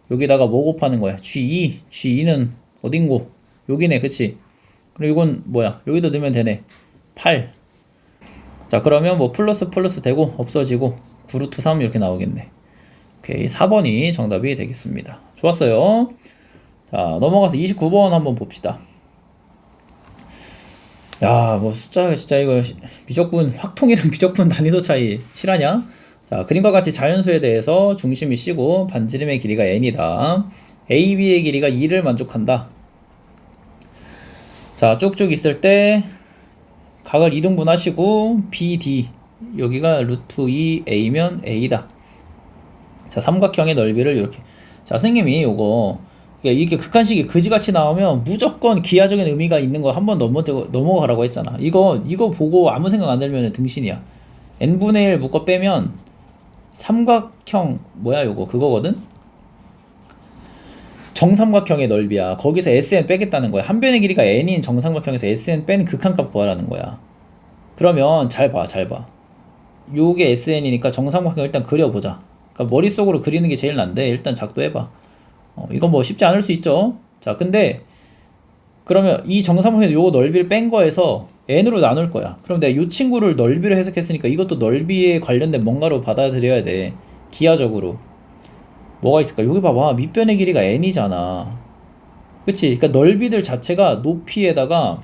여기다가 뭐 곱하는 거야? g2는 어딘고? 여기네. 그치? 그리고 이건 뭐야? 여기다 넣으면 되네. 8. 자 그러면 뭐 플러스 되고 없어지고 9루트 3 이렇게 나오겠네. 오케이 4번이 정답이 되겠습니다. 좋았어요. 자 넘어가서 29번 한번 봅시다. 야 뭐 숫자가 진짜 이거 미적분 확통이랑 미적분 난이도 차이 실하냐? 자 그림과 같이 자연수에 대해서 중심이 C고 반지름의 길이가 n이다. AB의 길이가 2를 만족한다. 자 쭉쭉 있을 때 각을 2등분 하시고 BD 여기가 루트 2A면 A다. 자 삼각형의 넓이를 이렇게. 자 선생님이 요거 이렇게 극한식이 그지같이 나오면 무조건 기하적인 의미가 있는 거 한번 넘어가라고 했잖아. 이거 보고 아무 생각 안 들면 등신이야. n분의 1 묶어 빼면 삼각형 뭐야 요거 그거거든. 정삼각형의 넓이야. 거기서 SN 빼겠다는 거야. 한 변의 길이가 n인 정삼각형에서 SN 뺀 극한값 구하라는 거야. 그러면 잘 봐. 요게 SN이니까 정삼각형 일단 그려보자. 그러니까 머릿속으로 그리는 게 제일 난데 일단 작도해봐. 이거 뭐 쉽지 않을 수 있죠. 자 근데 그러면 이 정삼각형에서 요거 넓이를 뺀 거에서 n으로 나눌 거야. 그럼 내가 요 친구를 넓이로 해석했으니까 이것도 넓이에 관련된 뭔가로 받아들여야 돼. 기하적으로 뭐가 있을까? 여기 봐봐. 밑변의 길이가 n이잖아. 그치? 그러니까 넓이들 자체가 높이에다가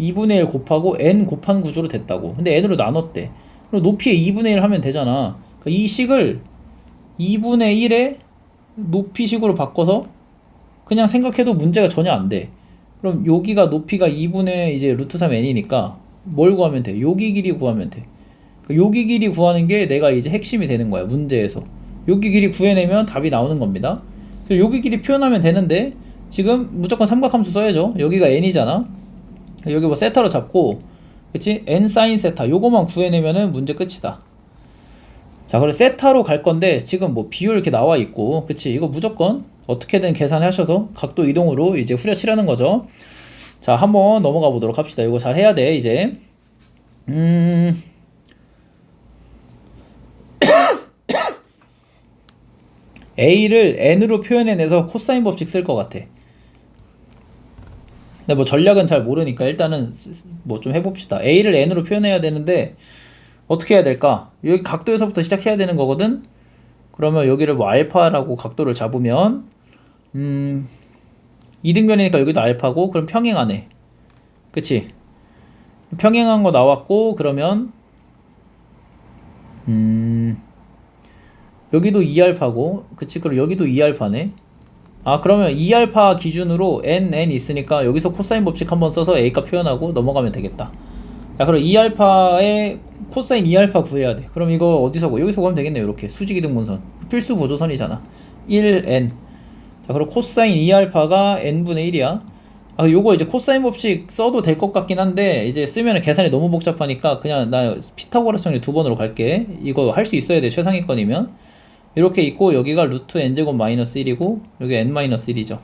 2분의 1 곱하고 n 곱한 구조로 됐다고. 근데 n으로 나눴대. 그럼 높이에 2분의 1 하면 되잖아. 그러니까 이 식을 2분의 1의 높이식으로 바꿔서 그냥 생각해도 문제가 전혀 안 돼. 그럼 여기가 높이가 2분의 이제 루트 3n이니까 뭘 구하면 돼? 여기 길이 구하면 돼. 여기 길이 구하는 게 내가 이제 핵심이 되는 거야, 문제에서. 여기 길이 구해내면 답이 나오는 겁니다. 여기 길이 표현하면 되는데 지금 무조건 삼각함수 써야죠. 여기가 n이잖아. 여기 뭐 세타로 잡고, 그치? n sin 세타 요거만 구해내면은 문제 끝이다. 자, 그래서 세타로 갈 건데 지금 뭐 비율 이렇게 나와 있고, 그치? 이거 무조건 어떻게든 계산하셔서 각도 이동으로 이제 후려치라는 거죠. 자, 한번 넘어가 보도록 합시다. 이거 잘 해야 돼, 이제. A를 N으로 표현해내서 코사인 법칙 쓸 것 같아. 근데 뭐 전략은 잘 모르니까 일단은 뭐 좀 해봅시다. A를 N으로 표현해야 되는데 어떻게 해야 될까? 여기 각도에서부터 시작해야 되는 거거든? 그러면 여기를 뭐 알파라고 각도를 잡으면 이등변이니까 여기도 알파고, 그럼 평행하네. 그치? 평행한 거 나왔고, 그러면 여기도 2알파고, 그치? 그럼 여기도 2알파네. 아, 그러면 2알파 기준으로 n 있으니까 여기서 코사인 법칙 한번 써서 A값 표현하고 넘어가면 되겠다. 자, 그럼 2알파의 코사인 2알파 구해야 돼. 그럼 이거 어디서 구해? 여기서 구하면 되겠네. 이렇게 수직이등분선 필수 보조선이잖아. 1n. 자, 그럼 코사인 2알파가 n분의 1이야. 아, 요거 이제 코사인 법칙 써도 될 것 같긴 한데 이제 쓰면은 계산이 너무 복잡하니까 그냥 나 피타고라스 정리 2번으로 갈게. 이거 할 수 있어야 돼, 최상위권이면. 이렇게 있고 여기가 루트 n제곱 마이너스 1이고 여기 n 마이너스 1이죠.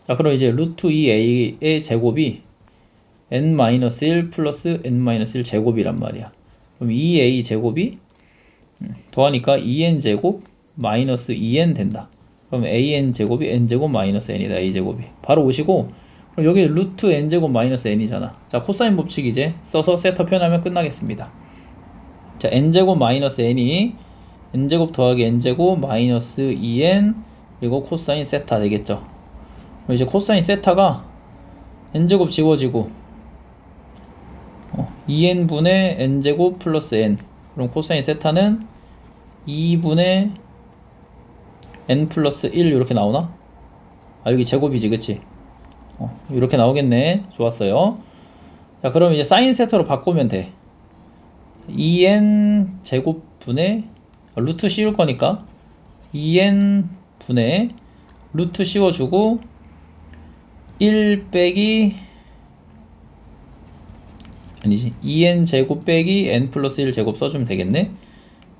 자, 그럼 이제 루트 2a의 제곱이 n 마이너스 1 플러스 n 마이너스 1 제곱이란 말이야. 그럼 2a 제곱이 더하니까 2n 제곱 마이너스 2n 된다. 그럼 an 제곱이 n 제곱 마이너스 n이다. a 제곱이 바로 오시고, 그럼 여기 루트 n 제곱 마이너스 n이잖아. 자, 코사인 법칙 이제 써서 세타 표현하면 끝나겠습니다. 자, n 제곱 마이너스 n이 n제곱 더하기 n제곱 마이너스 2n 그리고 코사인 세타 되겠죠. 그럼 이제 코사인 세타가 n제곱 지워지고 2n분의 n제곱 플러스 n, 그럼 코사인 세타는 2분의 n 플러스 1 이렇게 나오나? 아, 여기 제곱이지, 그치? 이렇게 나오겠네. 좋았어요. 자, 그럼 이제 사인 세타로 바꾸면 돼. 2n 제곱분의 루트 씌울 거니까 2n 분의 루트 씌워주고 1 빼기 아니지 2n 제곱 빼기 n 플러스 1 제곱 써주면 되겠네.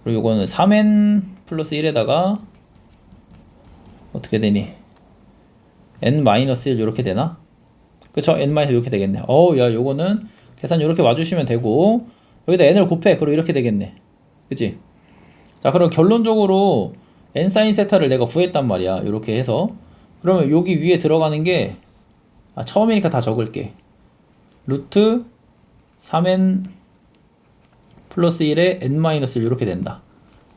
그리고 요거는 3n 플러스 1에다가 어떻게 되니? n 마이너스 1 이렇게 되나? 그쵸? n 마이너스 이렇게 되겠네. 야, 요거는 계산 이렇게 와주시면 되고 여기다 n을 곱해. 그럼 이렇게 되겠네. 그치? 자, 그럼 결론적으로 n 사인 세타를 내가 구했단 말이야. 이렇게 해서. 그러면 여기 위에 들어가는 게, 처음이니까 다 적을게. 루트 3n 플러스 1에 n 마이너스 1 이렇게 된다.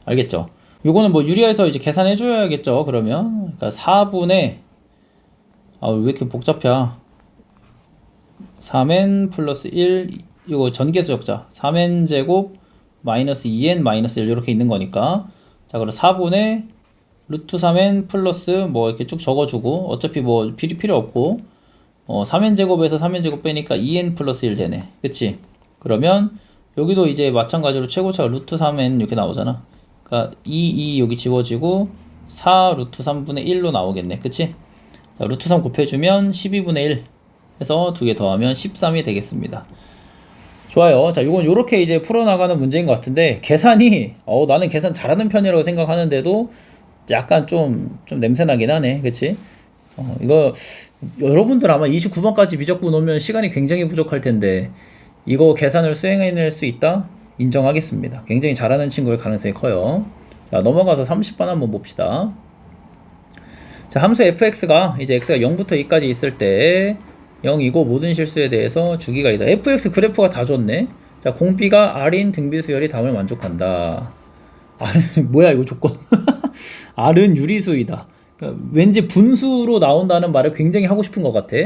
알겠죠? 요거는 뭐 유리해서 이제 계산해 줘야겠죠. 그러면 그러니까 4분의 왜 이렇게 복잡해? 3n 플러스 1 이거 전개수 적자. 3n 제곱 마이너스 2n 마이너스 1 이렇게 있는 거니까. 자, 그럼 4분의 루트 3n 플러스 뭐 이렇게 쭉 적어주고 어차피 뭐 필요 없고 3n 제곱에서 3n 제곱 빼니까 2n 플러스 1 되네. 그치? 그러면 여기도 이제 마찬가지로 최고차가 루트 3n 이렇게 나오잖아. 그러니까 2 여기 지워지고 4 루트 3분의 1로 나오겠네. 그치? 자, 루트 3 곱해주면 12분의 1 해서 두 개 더하면 13이 되겠습니다. 좋아요. 자, 요건 요렇게 이제 풀어나가는 문제인 것 같은데, 계산이, 나는 계산 잘하는 편이라고 생각하는데도 약간 좀 냄새나긴 하네. 그치? 이거, 여러분들 아마 29번까지 미적분 오면 시간이 굉장히 부족할 텐데, 이거 계산을 수행해낼 수 있다? 인정하겠습니다. 굉장히 잘하는 친구일 가능성이 커요. 자, 넘어가서 30번 한번 봅시다. 자, 함수 fx가 이제 x가 0부터 2까지 있을 때 0이고 모든 실수에 대해서 주기가 있다. fx 그래프가 다 줬네. 자, 공비가 r인 등비수열이 답을 만족한다. R은 뭐야 이거 조건? R은 유리수이다. 그러니까 왠지 분수로 나온다는 말을 굉장히 하고 싶은 것 같아.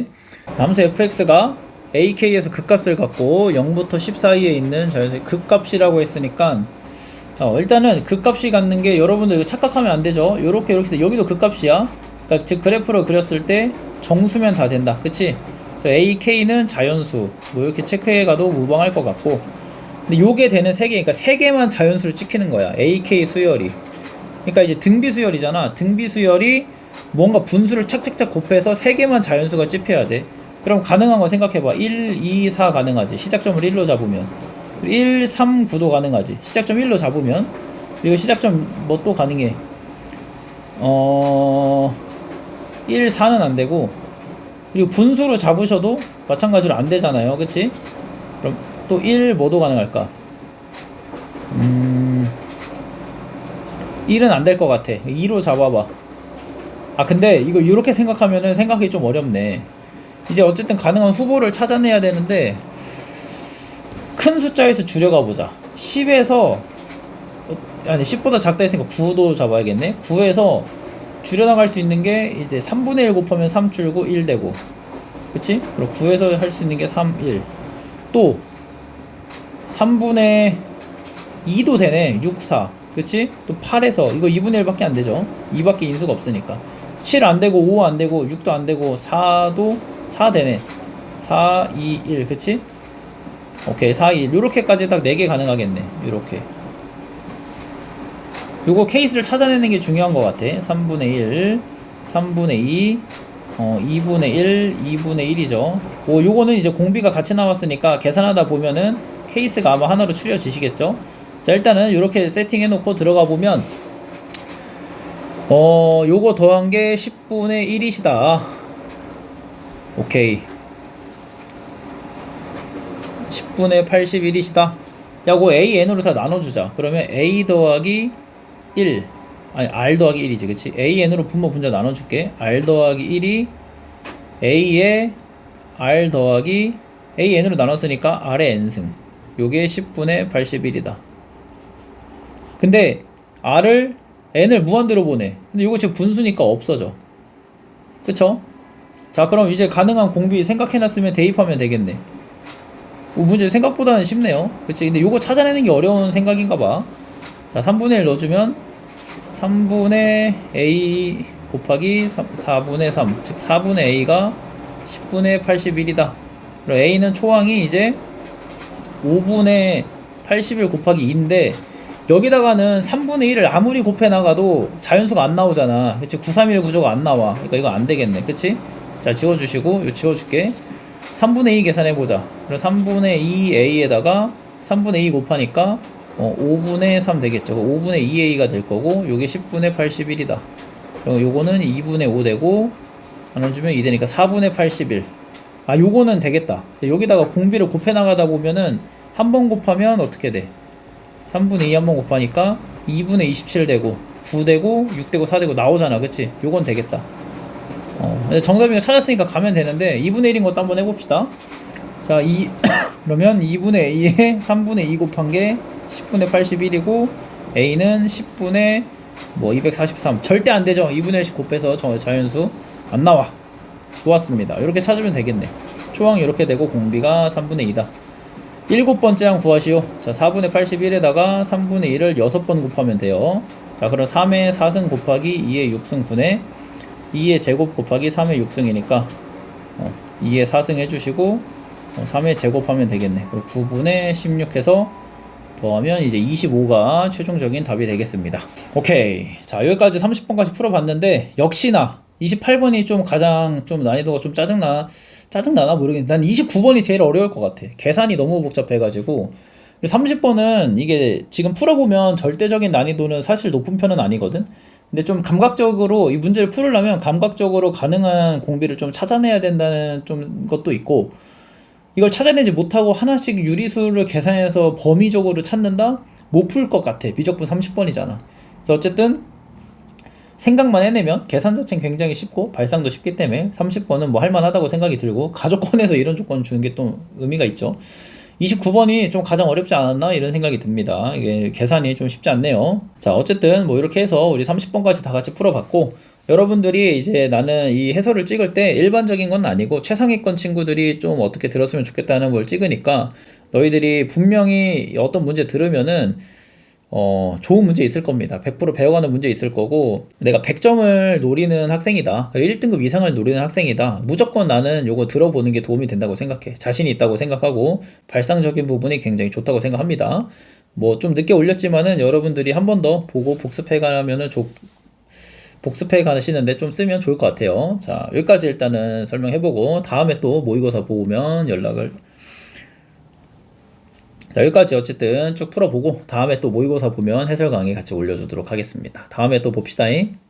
함수 fx가 ak에서 극값을 갖고 0부터 10 사이에 있는 자연수의 극값이라고 했으니까 일단은 극값이 갖는 게 여러분들 이거 착각하면 안 되죠. 요렇게 해서 여기도 극값이야. 그러니까 즉 그래프를 그렸을 때 정수면 다 된다. 그치? 그래서 AK는 자연수 뭐 이렇게 체크해가도 무방할 것 같고, 근데 요게 되는 3개, 그러니까 3개만 자연수를 찍히는 거야. AK 수열이. 그러니까 이제 등비 수열이잖아. 등비 수열이 뭔가 분수를 착착착 곱해서 3개만 자연수가 찝혀야 돼. 그럼 가능한 거 생각해봐. 1, 2, 4 가능하지. 시작점을 1로 잡으면. 1, 3, 9도 가능하지. 시작점 1로 잡으면. 그리고 시작점 뭐 또 가능해. 1, 4는 안 되고, 그리고 분수로 잡으셔도 마찬가지로 안 되잖아요. 그치? 그럼 또 1 뭐도 가능할까? 1은 안 될 것 같아. 2로 잡아봐. 아, 근데 이거 이렇게 생각하면은 생각이 좀 어렵네. 이제 어쨌든 가능한 후보를 찾아내야 되는데, 큰 숫자에서 줄여가 보자. 10에서, 아니 10보다 작다 했으니까 9도 잡아야겠네. 9에서 줄여나갈 수 있는 게 이제 3분의 1 곱하면 3 줄고 1 되고, 그치? 그리고 9에서 할 수 있는 게 3, 1. 또 3분의 2도 되네. 6, 4. 그치? 또 8에서 이거 2분의 1밖에 안 되죠. 2밖에 인수가 없으니까. 7 안 되고 5 안 되고 6도 안 되고 4도 4 되네. 4, 2, 1. 그치? 오케이. 4, 2, 1. 요렇게까지 딱 4개 가능하겠네. 요렇게. 요거 케이스를 찾아내는 게 중요한 것 같아. 3분의 1, 3분의 2, 2분의 1, 2분의 1이죠. 요거는 이제 공비가 같이 나왔으니까 계산하다 보면은 케이스가 아마 하나로 추려지시겠죠. 자, 일단은 요렇게 세팅해 놓고 들어가 보면, 요거 더한 게 10분의 1이시다. 오케이. 10분의 81이시다. 야고 AN으로 다 나눠주자. 그러면 A 더하기 1, 아니 R 더하기 1이지, 그치? AN으로 분모 분자 나눠줄게. R 더하기 1이 A의 R 더하기 AN으로 나눴으니까 R의 N승. 요게 10분의 81이다. 근데 R을 N을 무한대로 보내. 근데 요거 지금 분수니까 없어져. 그쵸? 자, 그럼 이제 가능한 공비 생각해놨으면 대입하면 되겠네. 문제 생각보다는 쉽네요. 그치? 근데 요거 찾아내는 게 어려운 생각인가봐. 자, 3분의 1 넣어주면 3분의 A 곱하기 4분의 3, 즉 4분의 A가 10분의 81이다. 그리고 A는 초항이 이제 5분의 81 곱하기 2인데, 여기다가는 3분의 1을 아무리 곱해 나가도 자연수가 안 나오잖아. 그치? 931 구조가 안 나와. 그러니까 이거 안 되겠네. 그치? 자, 지워주시고, 이거 지워줄게. 3분의 2 계산해보자. 그럼 3분의 2A에다가 3분의 2 곱하니까 5분의 3 되겠죠. 5분의 2A가 될 거고, 요게 10분의 81이다. 그리고 요거는 2분의 5 되고, 나눠주면 2 되니까 4분의 81. 아, 요거는 되겠다. 여기다가 공비를 곱해 나가다 보면은 한 번 곱하면 어떻게 돼? 3분의 2 한 번 곱하니까 2분의 27 되고, 9 되고, 6 되고, 4 되고 나오잖아. 그치? 요건 되겠다. 정답이가 찾았으니까 가면 되는데, 2분의 1인 것도 한번 해봅시다. 자, 그러면 2분의 A에 3분의 2 곱한 게 10분의 81이고, A는 10분의 243. 절대 안 되죠. 2분의 1씩 곱해서 자연수 안 나와. 좋았습니다. 이렇게 찾으면 되겠네. 초항이 이렇게 되고, 공비가 3분의 2다. 7번째 항 구하시오. 자, 4분의 81에다가 3분의 1을 6번 곱하면 돼요. 자, 그럼 3의 4승 곱하기 2의 6승 분의 2의 제곱 곱하기 3의 6승이니까 2의 4승 해주시고 3의 제곱하면 되겠네. 그리고 9분의 16 해서 더하면 이제 25가 최종적인 답이 되겠습니다. 오케이. 자, 여기까지 30번까지 풀어봤는데, 역시나 28번이 좀 가장 좀 난이도가 좀 짜증나나 모르겠는데, 난 29번이 제일 어려울 것 같아. 계산이 너무 복잡해가지고. 30번은 이게 지금 풀어보면 절대적인 난이도는 사실 높은 편은 아니거든. 근데 좀 감각적으로 이 문제를 풀으려면 감각적으로 가능한 공비를 좀 찾아내야 된다는 좀 것도 있고, 이걸 찾아내지 못하고 하나씩 유리수를 계산해서 범위적으로 찾는다? 못 풀 것 같아. 미적분 30번이잖아. 그래서 어쨌든 생각만 해내면 계산 자체는 굉장히 쉽고 발상도 쉽기 때문에 30번은 뭐 할만하다고 생각이 들고, 가족권에서 이런 조건 주는 게 또 의미가 있죠. 29번이 좀 가장 어렵지 않았나 이런 생각이 듭니다. 이게 계산이 좀 쉽지 않네요. 자, 어쨌든 뭐 이렇게 해서 우리 30번까지 다 같이 풀어봤고, 여러분들이 이제 나는 이 해설을 찍을 때 일반적인 건 아니고 최상위권 친구들이 좀 어떻게 들었으면 좋겠다는 걸 찍으니까, 너희들이 분명히 어떤 문제 들으면은 좋은 문제 있을 겁니다. 100% 배워가는 문제 있을 거고, 내가 100점을 노리는 학생이다. 1등급 이상을 노리는 학생이다. 무조건 나는 요거 들어보는 게 도움이 된다고 생각해. 자신이 있다고 생각하고, 발상적인 부분이 굉장히 좋다고 생각합니다. 뭐 좀 늦게 올렸지만은 여러분들이 한 번 더 보고 복습해 가면은 복습해 가시는데 좀 쓰면 좋을 것 같아요. 자, 여기까지 일단은 설명해보고, 다음에 또 모의고사 보면 연락을. 자, 여기까지 어쨌든 쭉 풀어보고, 다음에 또 모의고사 보면 해설 강의 같이 올려주도록 하겠습니다. 다음에 또 봅시다잉.